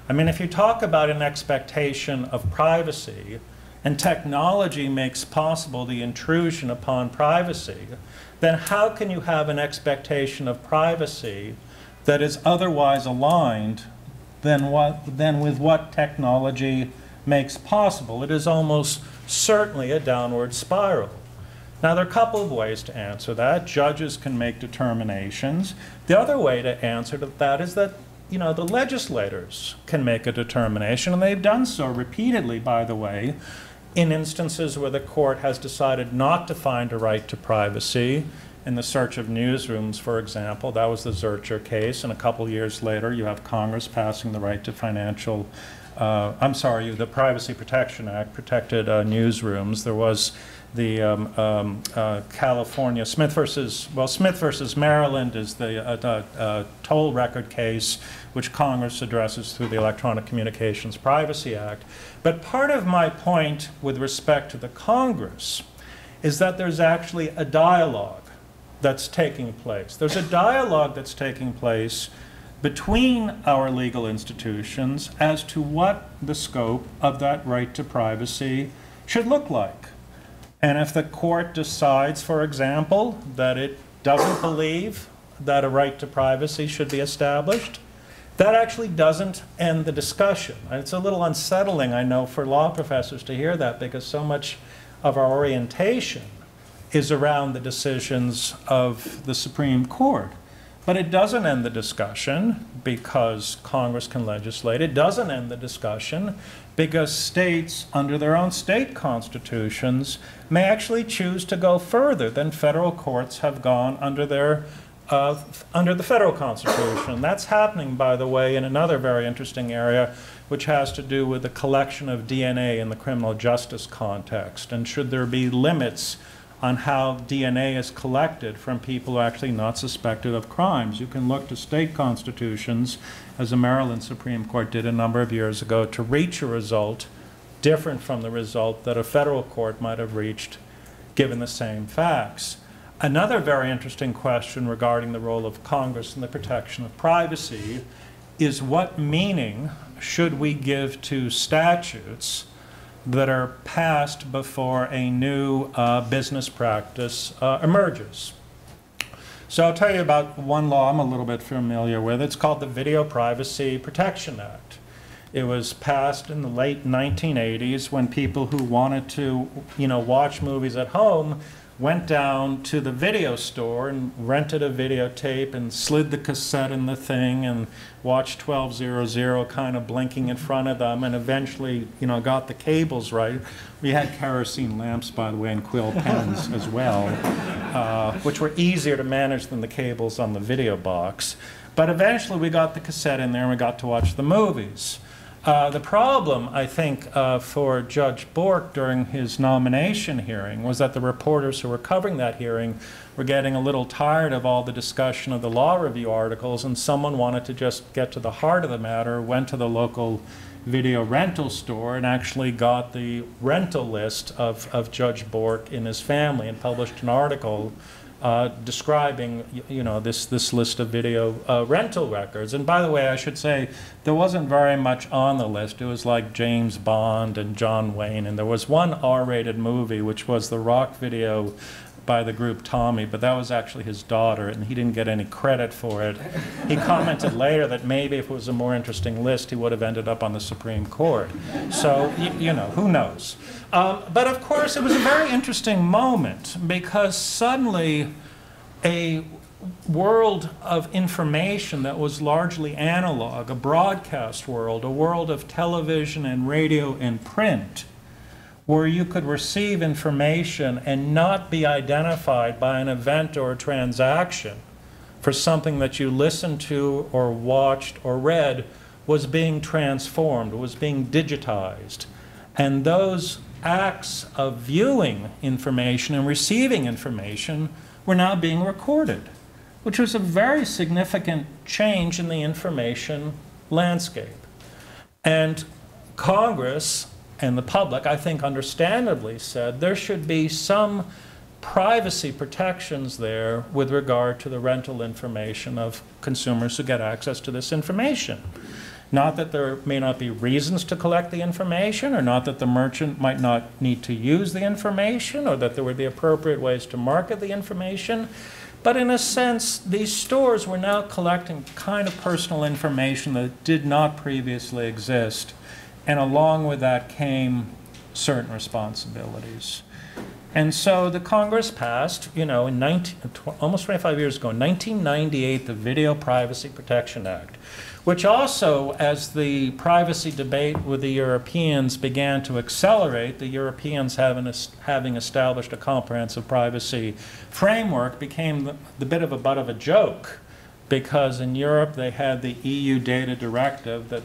I mean, if you talk about an expectation of privacy, and technology makes possible the intrusion upon privacy, then how can you have an expectation of privacy that is otherwise aligned than with what technology makes possible? It is almost certainly a downward spiral. Now, there are a couple of ways to answer that. Judges can make determinations. The other way to answer that is that, you know, the legislators can make a determination, and they've done so repeatedly, by the way, in instances where the court has decided not to find a right to privacy. In the search of newsrooms, for example, that was the Zurcher case, and a couple years later you have Congress passing the right to financial, the Privacy Protection Act protected newsrooms. There was the California, Smith versus Maryland is the toll record case, which Congress addresses through the Electronic Communications Privacy Act. But part of my point with respect to the Congress is that there's actually a dialogue that's taking place. There's a dialogue that's taking place between our legal institutions as to what the scope of that right to privacy should look like. And if the court decides, for example, that it doesn't believe that a right to privacy should be established, that actually doesn't end the discussion. And it's a little unsettling, I know, for law professors to hear that, because so much of our orientation is around the decisions of the Supreme Court. But it doesn't end the discussion because Congress can legislate. It doesn't end the discussion because states, under their own state constitutions, may actually choose to go further than federal courts have gone under the federal constitution. That's happening, by the way, in another very interesting area, which has to do with the collection of DNA in the criminal justice context. And should there be limits on how DNA is collected from people who are actually not suspected of crimes? You can look to state constitutions, as the Maryland Supreme Court did a number of years ago, to reach a result different from the result that a federal court might have reached given the same facts. Another very interesting question regarding the role of Congress in the protection of privacy is what meaning should we give to statutes that are passed before a new business practice emerges. So I'll tell you about one law I'm a little bit familiar with. It's called the Video Privacy Protection Act. It was passed in the late 1980s when people who wanted to, watch movies at home went down to the video store and rented a videotape and slid the cassette in the thing and watched 1200 kind of blinking in front of them, and eventually, got the cables right. We had kerosene lamps, by the way, and quill pens as well, which were easier to manage than the cables on the video box. But eventually we got the cassette in there and we got to watch the movies. The problem, I think, for Judge Bork during his nomination hearing was that the reporters who were covering that hearing were getting a little tired of all the discussion of the law review articles, and someone wanted to just get to the heart of the matter, went to the local video rental store and actually got the rental list of Judge Bork in his family and published an article describing, this list of video rental records. And by the way, I should say, there wasn't very much on the list. It was like James Bond and John Wayne, and there was one R-rated movie, which was the rock video by the group Tommy, but that was actually his daughter, and he didn't get any credit for it. He commented later that maybe if it was a more interesting list, he would have ended up on the Supreme Court. So, who knows? But of course, it was a very interesting moment because suddenly a world of information that was largely analog, a broadcast world, a world of television and radio and print, where you could receive information and not be identified by an event or a transaction for something that you listened to or watched or read, was being transformed, was being digitized. And those acts of viewing information and receiving information were now being recorded, which was a very significant change in the information landscape. And Congress and the public, I think understandably, said there should be some privacy protections there with regard to the rental information of consumers who get access to this information. Not that there may not be reasons to collect the information, or not that the merchant might not need to use the information, or that there would be appropriate ways to market the information. But in a sense, these stores were now collecting kind of personal information that did not previously exist. And along with that came certain responsibilities. And so the Congress passed, almost 25 years ago, in 1998, the Video Privacy Protection Act, which also, as the privacy debate with the Europeans began to accelerate, the Europeans having established a comprehensive privacy framework, became the bit of a butt of a joke, because in Europe they had the EU Data Directive that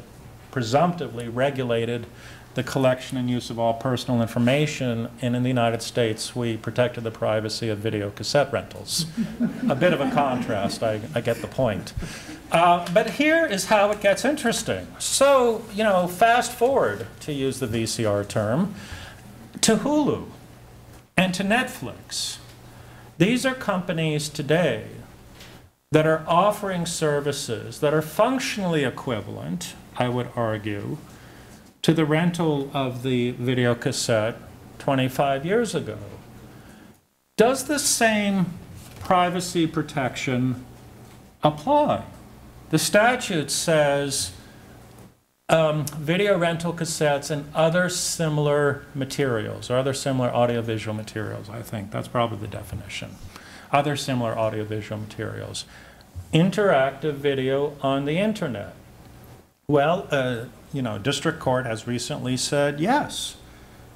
presumptively regulated the collection and use of all personal information, and in the United States we protected the privacy of video cassette rentals. A bit of a contrast, I get the point. But here is how it gets interesting. So, fast forward, to use the VCR term, to Hulu and to Netflix. These are companies today that are offering services that are functionally equivalent, I would argue, to the rental of the video cassette 25 years ago. Does the same privacy protection apply? The statute says video rental cassettes and other similar materials, or other similar audiovisual materials, I think. That's probably the definition. Other similar audiovisual materials. interactive video on the internet? Well, you know, district court has recently said yes.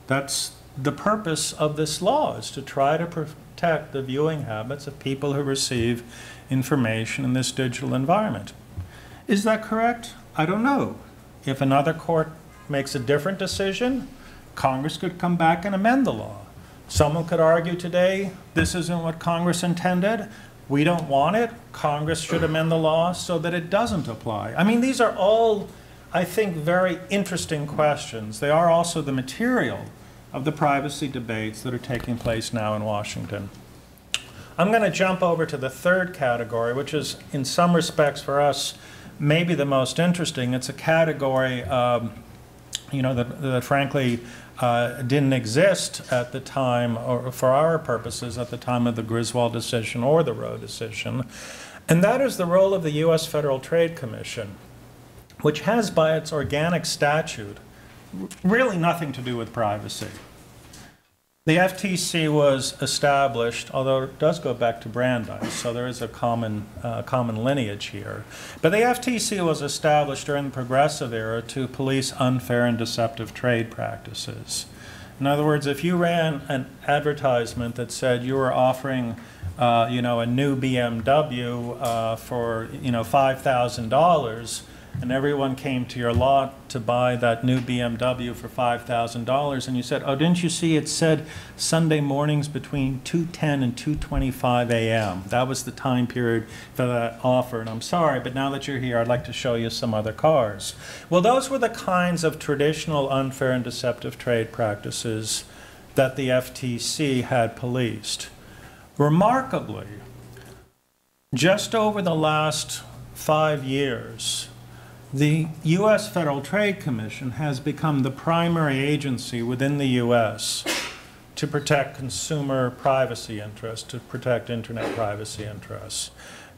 That's the purpose of this law, is to try to protect the viewing habits of people who receive information in this digital environment. Is that correct? I don't know. If another court makes a different decision, Congress could come back and amend the law. Someone could argue today, this isn't what Congress intended. We don't want it. Congress should amend the law so that it doesn't apply. I mean, these are all, I think, very interesting questions. They are also the material of the privacy debates that are taking place now in Washington. I'm going to jump over to the third category, which is, in some respects for us, maybe the most interesting. It's a category you know, that frankly didn't exist at the time, or for our purposes, at the time of the Griswold decision or the Roe decision. And that is the role of the U.S. Federal Trade Commission, which has, by its organic statute, really nothing to do with privacy. The FTC was established, although it does go back to Brandeis, so there is a common lineage here. But the FTC was established during the Progressive era to police unfair and deceptive trade practices. In other words, if you ran an advertisement that said you were offering, you know, a new BMW for, you know, $5,000, and everyone came to your lot to buy that new BMW for $5,000, and you said, oh, didn't you see it said Sunday mornings between 2:10 and 2:25 a.m. That was the time period for that offer, and I'm sorry, but now that you're here, I'd like to show you some other cars. Well, those were the kinds of traditional unfair and deceptive trade practices that the FTC had policed. Remarkably, just over the last 5 years, the U.S. Federal Trade Commission has become the primary agency within the U.S. to protect consumer privacy interests, to protect internet privacy interests.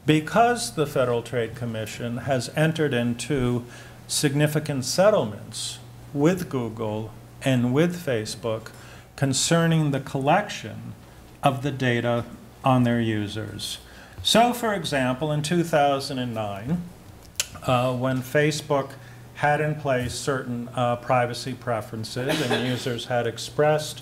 Because the Federal Trade Commission has entered into significant settlements with Google and with Facebook concerning the collection of the data on their users. So, for example, in 2009, when Facebook had in place certain privacy preferences, and users had expressed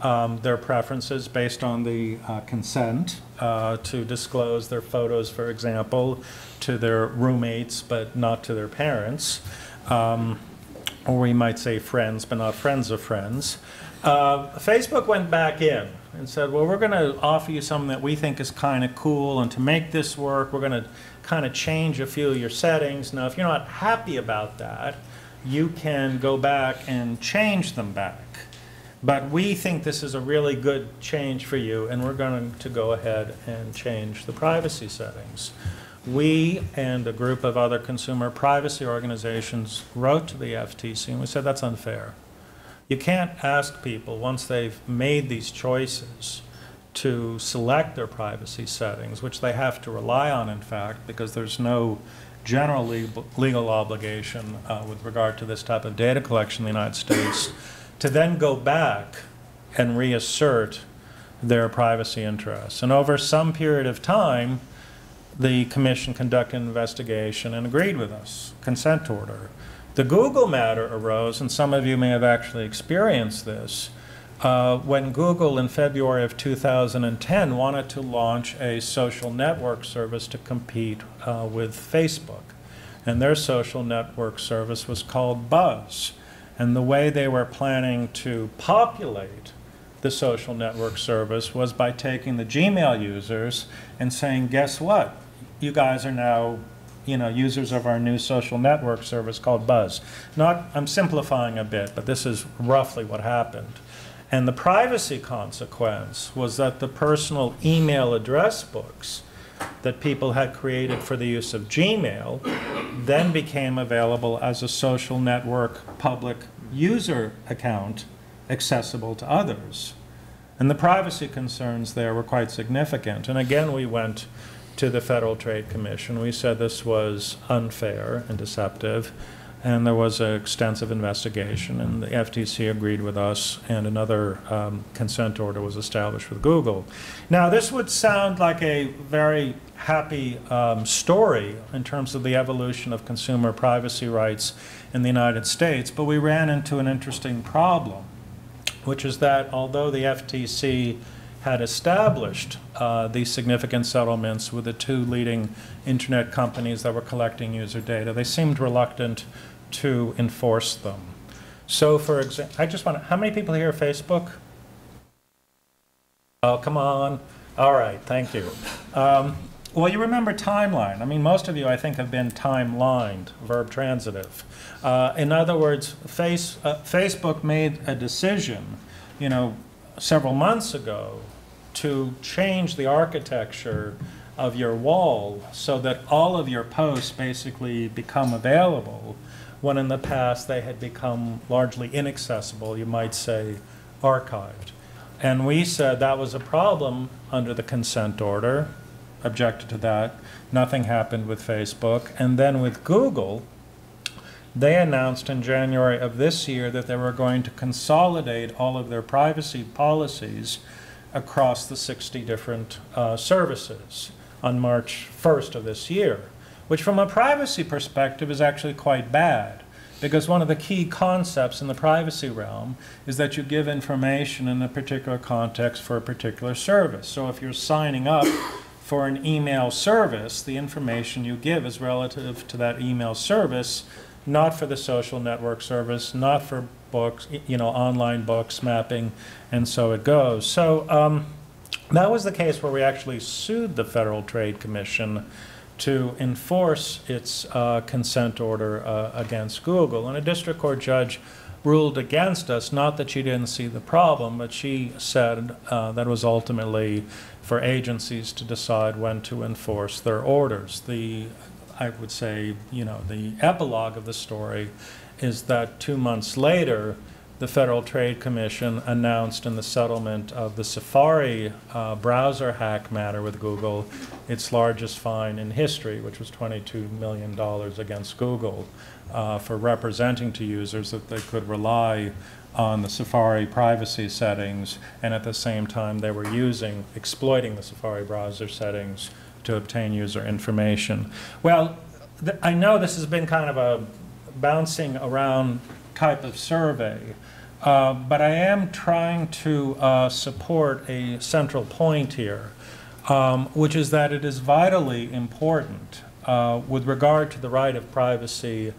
their preferences based on the consent to disclose their photos, for example, to their roommates, but not to their parents, or we might say friends, but not friends of friends. Facebook went back in and said, well, we're going to offer you something that we think is kind of cool, and to make this work, we're going to kind of change a few of your settings. Now, if you're not happy about that, you can go back and change them back. But we think this is a really good change for you, and we're going to go ahead and change the privacy settings. We and a group of other consumer privacy organizations wrote to the FTC, and we said that's unfair. You can't ask people, once they've made these choices, to select their privacy settings, which they have to rely on, in fact, because there's no general legal obligation with regard to this type of data collection in the United States, to then go back and reassert their privacy interests. And over some period of time, the Commission conducted an investigation and agreed with us, consent order. The Google matter arose, and some of you may have actually experienced this, when Google in February of 2010 wanted to launch a social network service to compete with Facebook. And their social network service was called Buzz. And the way they were planning to populate the social network service was by taking the Gmail users and saying, guess what? You guys are now, you know, users of our new social network service called Buzz. I'm simplifying a bit, but this is roughly what happened. And the privacy consequence was that the personal email address books that people had created for the use of Gmail then became available as a social network public user account accessible to others. And the privacy concerns there were quite significant. And again, we went to the Federal Trade Commission. We said this was unfair and deceptive. And there was an extensive investigation, and the FTC agreed with us, and another consent order was established with Google. Now, this would sound like a very happy story in terms of the evolution of consumer privacy rights in the United States, but we ran into an interesting problem, which is that although the FTC had established these significant settlements with the two leading internet companies that were collecting user data, they seemed reluctant to enforce them. So for example, I just want to, how many people here are Facebook? Oh, come on. All right, thank you. Well, you remember timeline. I mean, most of you, I think, have been timelined, verb transitive. In other words, Facebook made a decision, you know, several months ago to change the architecture of your wall so that all of your posts basically become available, when in the past they had become largely inaccessible, you might say archived. And we said that was a problem under the consent order, objected to that. Nothing happened with Facebook. And then with Google, they announced in January of this year that they were going to consolidate all of their privacy policies across the 60 different services on March 1st of this year, which from a privacy perspective is actually quite bad, because one of the key concepts in the privacy realm is that you give information in a particular context for a particular service. So if you're signing up for an email service, the information you give is relative to that email service, not for the social network service, not for books, you know, online books, mapping, and so it goes. So that was the case where we actually sued the Federal Trade Commission to enforce its consent order against Google. And a district court judge ruled against us, not that she didn't see the problem, but she said that it was ultimately for agencies to decide when to enforce their orders. I would say, you know, the epilogue of the story is that 2 months later, the Federal Trade Commission announced in the settlement of the Safari browser hack matter with Google its largest fine in history, which was $22 million against Google for representing to users that they could rely on the Safari privacy settings, and at the same time they were exploiting the Safari browser settings to obtain user information. Well, I know this has been kind of a bouncing around type of survey, but I am trying to support a central point here, which is that it is vitally important with regard to the right of privacy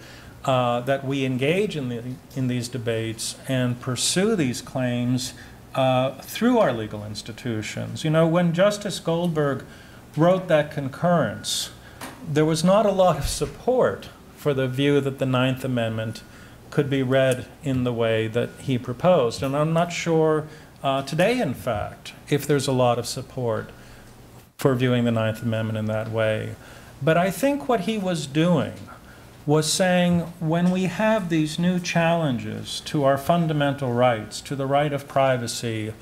that we engage in these debates and pursue these claims through our legal institutions. You know, when Justice Goldberg wrote that concurrence, there was not a lot of support for the view that the Ninth Amendment could be read in the way that he proposed. And I'm not sure today, in fact, if there's a lot of support for viewing the Ninth Amendment in that way. But I think what he was doing was saying, when we have these new challenges to our fundamental rights, to the right of privacy,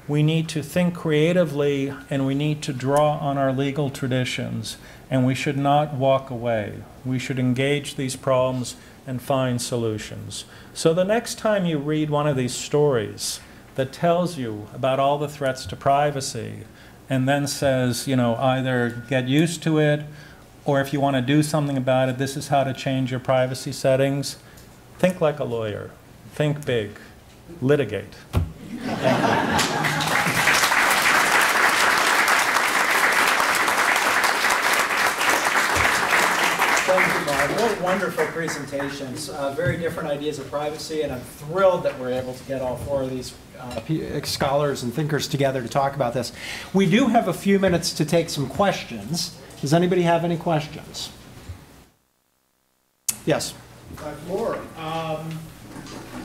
we need to think creatively and we need to draw on our legal traditions, and we should not walk away. We should engage these problems and find solutions. So the next time you read one of these stories that tells you about all the threats to privacy and then says, you know, either get used to it, or if you want to do something about it, this is how to change your privacy settings, think like a lawyer. Think big. Litigate. Thank you. Thank you, Mark. Really wonderful presentations. Very different ideas of privacy, and I'm thrilled that we're able to get all four of these scholars and thinkers together to talk about this. We do have a few minutes to take some questions. Does anybody have any questions? Yes. Laura,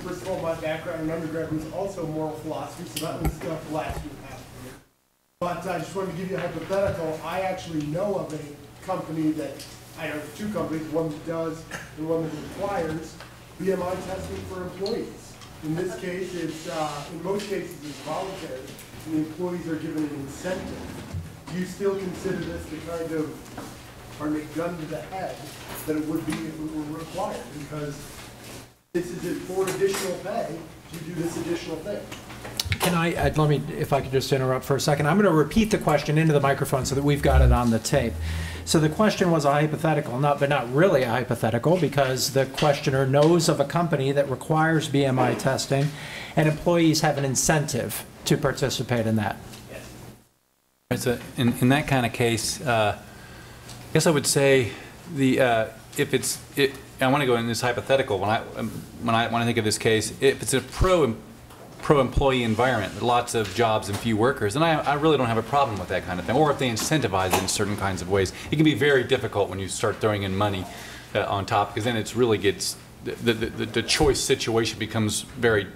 first of all, my background in undergrad was also moral philosophy, so that was stuff last year past year. But I just wanted to give you a hypothetical. I actually know of a company that, I know two companies, one that does and one that requires BMI testing for employees. In this case, it's, in most cases, it's voluntary, and the employees are given an incentive. Do you still consider this the kind of pardon me, gun to the head than it would be if it were required, because this is for additional pay to do this additional thing. Can I, let me, if I could just interrupt for a second. I'm going to repeat the question into the microphone so that we've got it on the tape. So the question was a hypothetical, but not really a hypothetical, because the questioner knows of a company that requires BMI testing, and employees have an incentive to participate in that. So in that kind of case, I guess I would say if it's I want to go in this hypothetical when I think of this case, if it's a pro-employee environment, lots of jobs and few workers, then I really don't have a problem with that kind of thing. Or if they incentivize it in certain kinds of ways, it can be very difficult when you start throwing in money on top, because then it's really gets the choice situation becomes very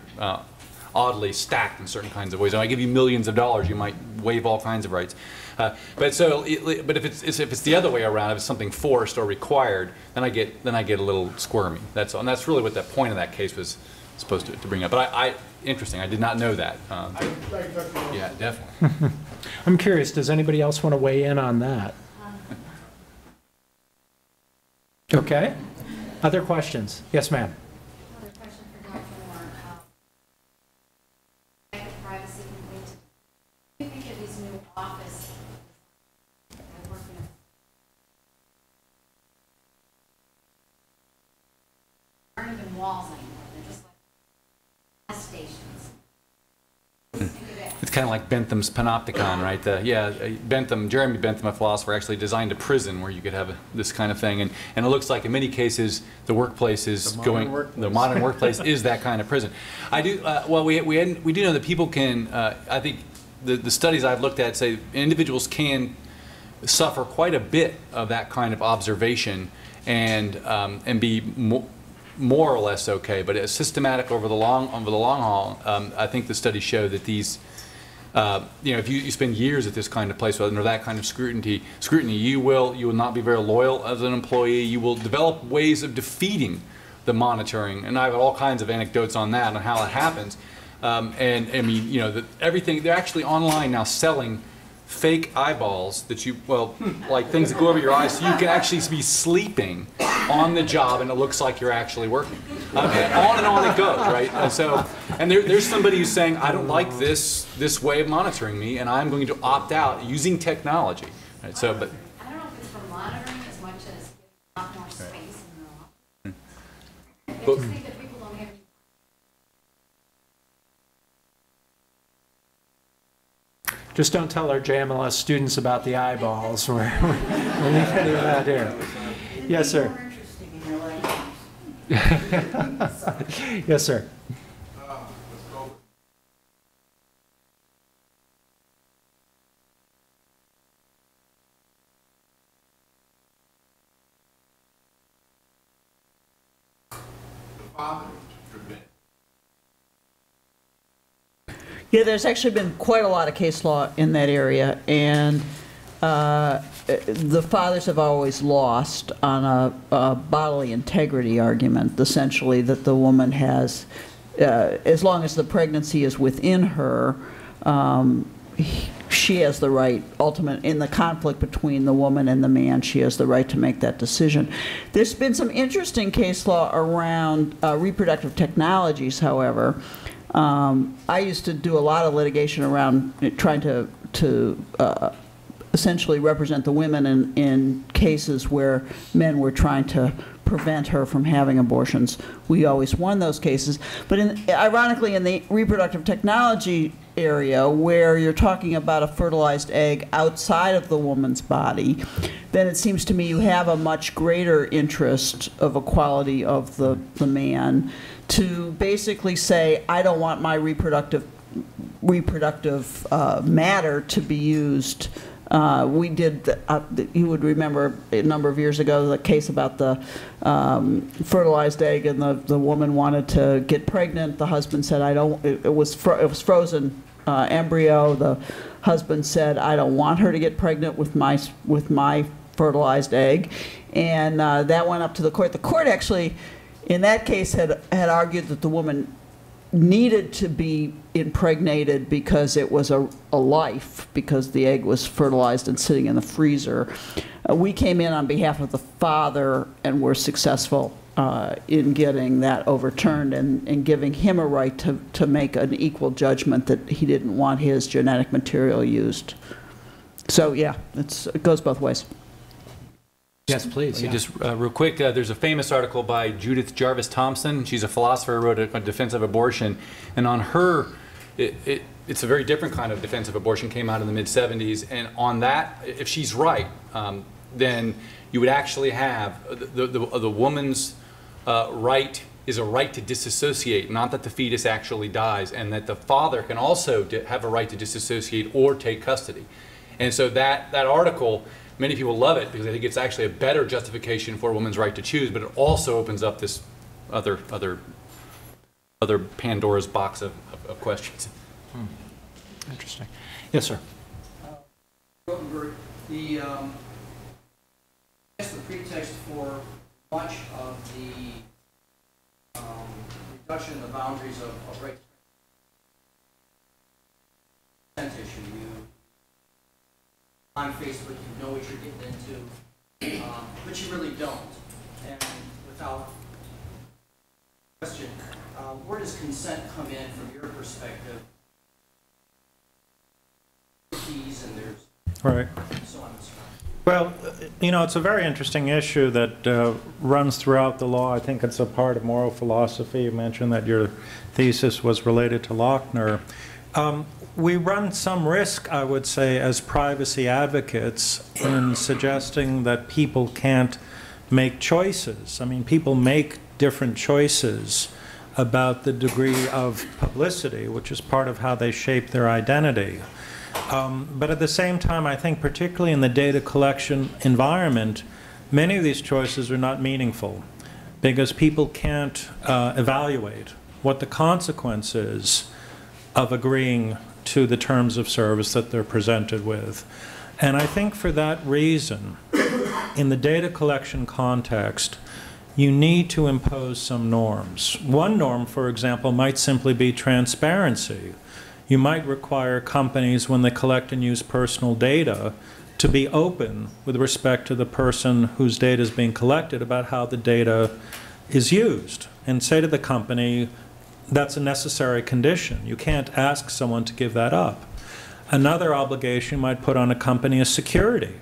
oddly stacked in certain kinds of ways. When I give you millions of dollars, you might waive all kinds of rights. But if it's the other way around, if it's something forced or required, then I get a little squirmy. That's all, and that's really what the point of that case was supposed to bring up. But interesting. I did not know that. Yeah, definitely. I'm curious. Does anybody else want to weigh in on that? Okay. Other questions? Yes, ma'am. Another question for Dr. Moore. Privacy complaints. What do you think of these new office? Aren't even walls anymore. They're just like gas stations. It's kind of like Bentham's panopticon, right? Jeremy Bentham, a philosopher, actually designed a prison where you could have this kind of thing, and it looks like in many cases the workplace is the modern workplace is that kind of prison. I do we do know that people can. I think the studies I've looked at say individuals can suffer quite a bit of that kind of observation and be more or less okay, but it's systematic over the long haul. I think the studies show that these, if you spend years at this kind of place under that kind of scrutiny, you will not be very loyal as an employee. You will develop ways of defeating the monitoring, and I have all kinds of anecdotes on that and how it happens. And I mean, everything they're actually online now selling fake eyeballs that like things that go over your eyes, so you can actually be sleeping on the job and it looks like you're actually working. And on it goes, right? And there's somebody who's saying, I don't like this way of monitoring me, and I'm going to opt out using technology. Right? I don't know if it's for monitoring as much as a lot more space in the office. I just think that people don't have. Just don't tell our JMLS students about the eyeballs. We'll leave any of that here. Yes, sir. Yes, sir. Yeah, there's actually been quite a lot of case law in that area, and the fathers have always lost on a bodily integrity argument, essentially that the woman has, as long as the pregnancy is within her, she has the right, in the conflict between the woman and the man, she has the right to make that decision. There's been some interesting case law around reproductive technologies, however. I used to do a lot of litigation around trying to essentially represent the women in cases where men were trying to prevent her from having abortions. We always won those cases. But ironically, in the reproductive technology area, where you're talking about a fertilized egg outside of the woman's body, then it seems to me you have a much greater interest of equality of the man to basically say, I don't want my reproductive matter to be used. We did, you would remember a number of years ago, the case about the fertilized egg, and the woman wanted to get pregnant. The husband said, I don't, it was frozen embryo. The husband said, I don't want her to get pregnant with my fertilized egg. And that went up to the court. The court actually, in that case, had argued that the woman needed to be impregnated because it was a life, because the egg was fertilized and sitting in the freezer. We came in on behalf of the father and were successful in getting that overturned and giving him a right to make an equal judgment that he didn't want his genetic material used. So yeah, it goes both ways. Yes, please. Yeah. Just real quick, there's a famous article by Judith Jarvis Thompson. She's a philosopher who wrote a defense of abortion. And on her, it's a very different kind of defense of abortion, came out in the mid-'70s. And on that, if she's right, then you would actually have the woman's right is a right to disassociate, not that the fetus actually dies, and that the father can also have a right to disassociate or take custody. And so that article, many people love it because I think it's actually a better justification for a woman's right to choose, but it also opens up this other Pandora's box of questions. Interesting. Yes, sir. Rotenberg, the pretext for much of the reduction in the boundaries of right consent issue. On Facebook, you know what you're getting into, but you really don't. And without question, where does consent come in from your perspective? Keys and there's Right. so on and so on. Well, you know, it's a very interesting issue that runs throughout the law. I think it's a part of moral philosophy. You mentioned that your thesis was related to Lochner. We run some risk, I would say, as privacy advocates in suggesting that people can't make choices. I mean, people make different choices about the degree of publicity, which is part of how they shape their identity. But at the same time, I think particularly in the data collection environment, many of these choices are not meaningful because people can't evaluate what the consequence is of agreeing to the terms of service that they're presented with. And I think for that reason, in the data collection context, you need to impose some norms. One norm, for example, might simply be transparency. You might require companies, when they collect and use personal data, to be open with respect to the person whose data is being collected about how the data is used, and say to the company, that's a necessary condition. You can't ask someone to give that up. Another obligation might put on a company is security.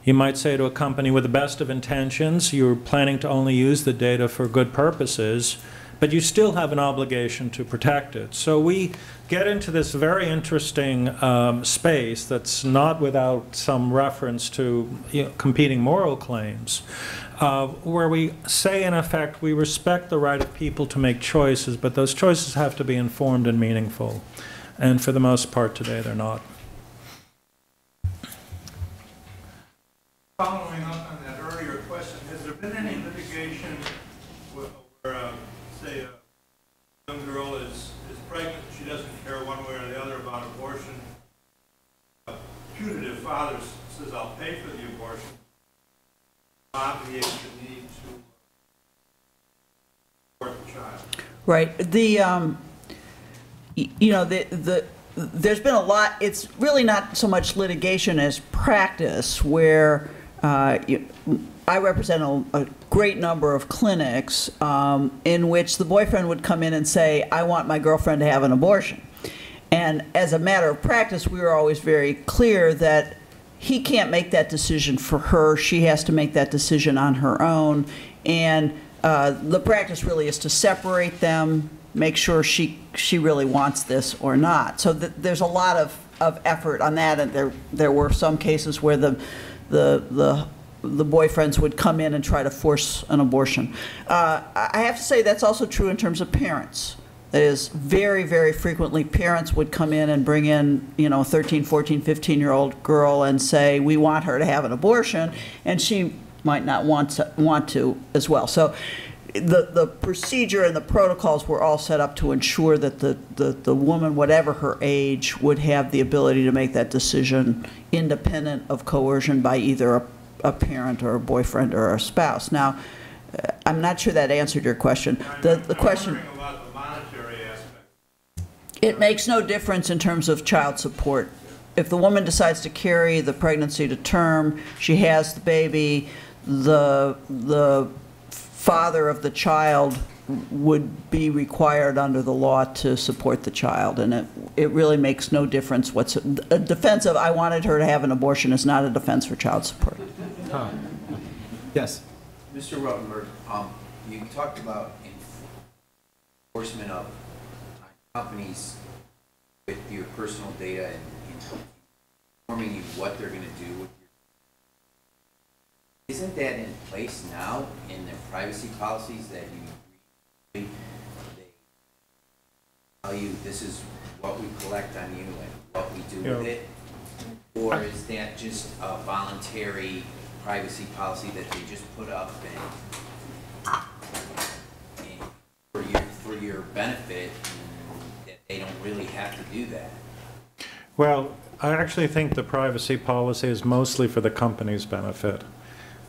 You might say to a company with the best of intentions, you're planning to only use the data for good purposes, but you still have an obligation to protect it. So we get into this very interesting space that's not without some reference to competing moral claims, where we say, in effect, we respect the right of people to make choices, but those choices have to be informed and meaningful. And for the most part today, they're not. Following up on that earlier question, has there been any litigation where say, a young girl is pregnant, she doesn't care one way or the other about abortion, a putative father says, I'll pay for the abortion, obviate the need to abort the child? Right. There's been a lot. It's really not so much litigation as practice, where I represent a great number of clinics in which the boyfriend would come in and say, I want my girlfriend to have an abortion. And as a matter of practice, we were always very clear that he can't make that decision for her. She has to make that decision on her own. And the practice really is to separate them, make sure she really wants this or not. So there's a lot of effort on that, and there were some cases where the boyfriends would come in and try to force an abortion. I have to say that's also true in terms of parents. That is, very, very frequently parents would come in and bring in, a 13, 14, 15-year-old girl and say, we want her to have an abortion, and she might not want to as well. So the procedure and the protocols were all set up to ensure that the woman, whatever her age, would have the ability to make that decision independent of coercion by either a parent or a boyfriend or a spouse. Now, I'm not sure that answered your question. The question. I'm wondering about the monetary aspect It makes no difference in terms of child support. If the woman decides to carry the pregnancy to term, she has the baby, the father of the child would be required under the law to support the child, and it really makes no difference what's a defense of I wanted her to have an abortion is not a defense for child support. Yes. Mr. Rotenberg, you talked about enforcement of companies with your personal data and informing you what they're going to do with your. Isn't that in place now in their privacy policies that they tell you this is what we collect on you and what we do with it? Or is that just a voluntary privacy policy that they just put up and for your benefit, that they don't really have to do that? Well, I actually think the privacy policy is mostly for the company's benefit.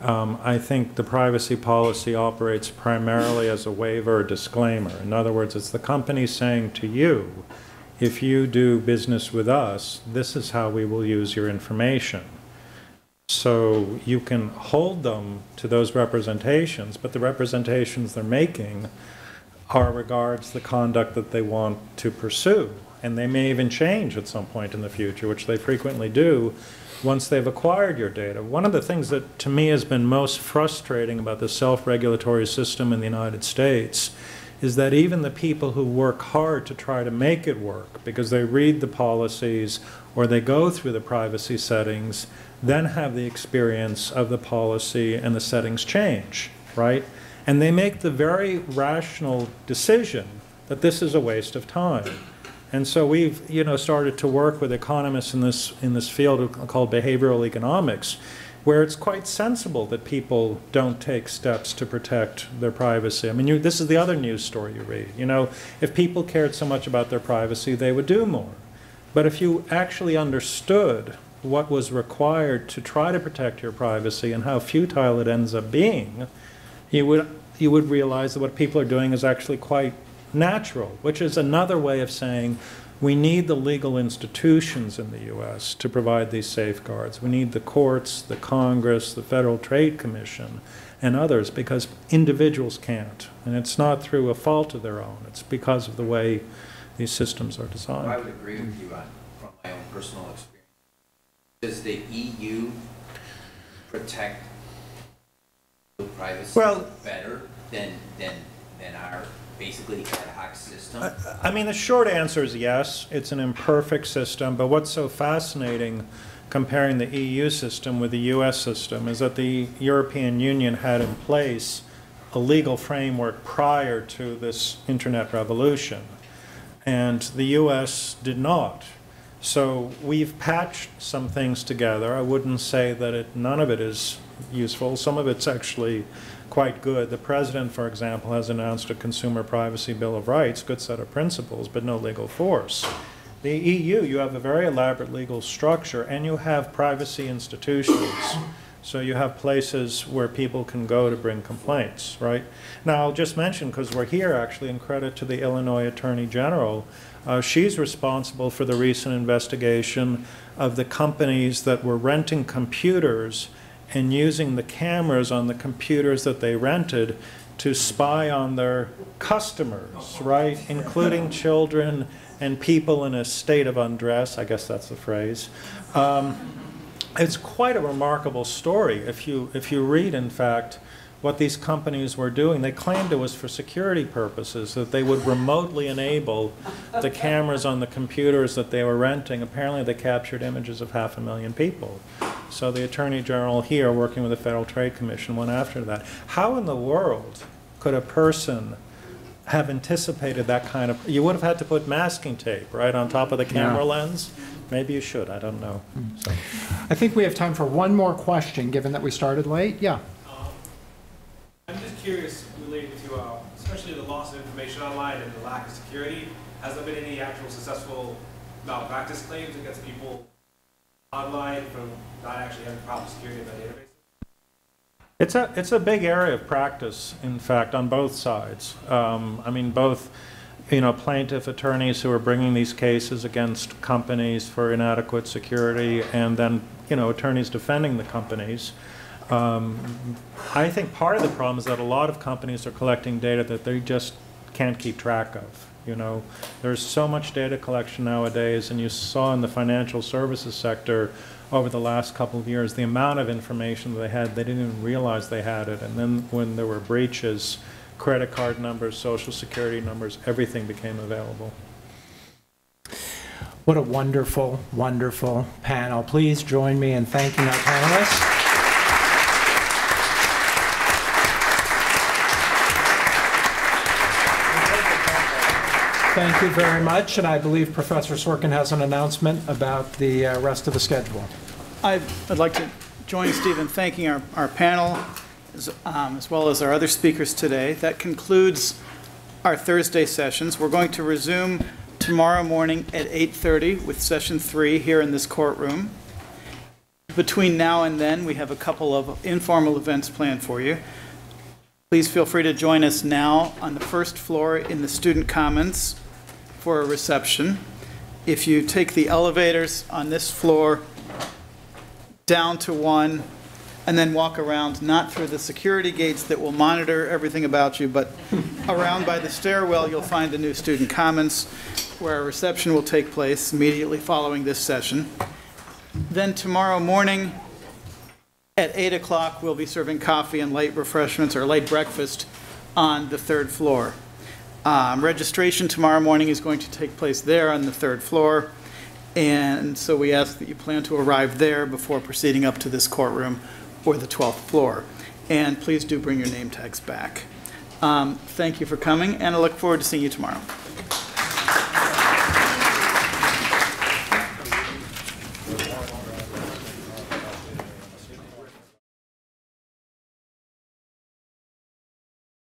I think the privacy policy operates primarily as a waiver or disclaimer. In other words, it's the company saying to you, if you do business with us, this is how we will use your information. So you can hold them to those representations, but the representations they're making are regards the conduct that they want to pursue. And they may even change at some point in the future, which they frequently do once they've acquired your data. One of the things that to me has been most frustrating about the self-regulatory system in the United States is that even the people who work hard to try to make it work, because they read the policies or they go through the privacy settings, then have the experience of the policy and the settings change, right? And they make the very rational decision that this is a waste of time. And so we've, started to work with economists in this field called behavioral economics, where it's quite sensible that people don't take steps to protect their privacy. I mean, this is the other news story you read. If people cared so much about their privacy, they would do more. But if you actually understood what was required to try to protect your privacy and how futile it ends up being, you would realize that what people are doing is actually quite natural, which is another way of saying we need the legal institutions in the U.S. to provide these safeguards. We need the courts, the Congress, the Federal Trade Commission, and others, because individuals can't. And it's not through a fault of their own. It's because of the way these systems are designed. I would agree with you from my own personal experience. Does the EU protect privacy better than our basically ad hoc system? I mean, the short answer is yes. It's an imperfect system, but what's so fascinating comparing the EU system with the US system is that the European Union had in place a legal framework prior to this internet revolution, and the US did not. So we've patched some things together. I wouldn't say that none of it is useful. Some of it's actually quite good. The president, for example, has announced a Consumer Privacy Bill of Rights, good set of principles, but no legal force. The EU, you have a very elaborate legal structure, and you have privacy institutions. So you have places where people can go to bring complaints, right? Now, I'll just mention, because we're here actually, in credit to the Illinois Attorney General, she's responsible for the recent investigation of the companies that were renting computers and using the cameras on the computers that they rented to spy on their customers, right? Including children and people in a state of undress, I guess that's the phrase. It's quite a remarkable story. If you read, in fact, what these companies were doing, they claimed it was for security purposes, that they would remotely enable the cameras on the computers that they were renting. Apparently they captured images of 500,000 people. So the Attorney General here, working with the Federal Trade Commission, went after that. How in the world could a person have anticipated that kind of... You would have had to put masking tape, right, on top of the camera lens? Maybe you should, I don't know. So. I think we have time for one more question, given that we started late. Yeah. I'm just curious, related to especially the loss of information online and the lack of security. Has there been any actual successful malpractice claims against people online from not actually having proper security of their database? It's a big area of practice, in fact, on both sides. I mean, both plaintiff attorneys who are bringing these cases against companies for inadequate security, and then, attorneys defending the companies. I think part of the problem is that a lot of companies are collecting data that they just can't keep track of. There's so much data collection nowadays, and you saw in the financial services sector over the last couple of years the amount of information they had, they didn't even realize they had it. And then when there were breaches, credit card numbers, social security numbers, everything became available. What a wonderful, wonderful panel. Please join me in thanking our panelists. Thank you very much, and I believe Professor Sorkin has an announcement about the rest of the schedule. I'd like to join Steve in thanking our panel, as well as our other speakers today. That concludes our Thursday sessions. We're going to resume tomorrow morning at 8:30 with session 3 here in this courtroom. Between now and then, we have a couple of informal events planned for you. Please feel free to join us now on the first floor in the Student Commons for a reception. If you take the elevators on this floor down to 1 and then walk around, not through the security gates that will monitor everything about you, but around by the stairwell, you'll find the new Student Commons where a reception will take place immediately following this session. Then tomorrow morning at 8 o'clock, we'll be serving coffee and light refreshments or light breakfast on the 3rd floor. Registration tomorrow morning is going to take place there on the 3rd floor, and so we ask that you plan to arrive there before proceeding up to this courtroom or the 12th floor. And please do bring your name tags back. Thank you for coming, and I look forward to seeing you tomorrow.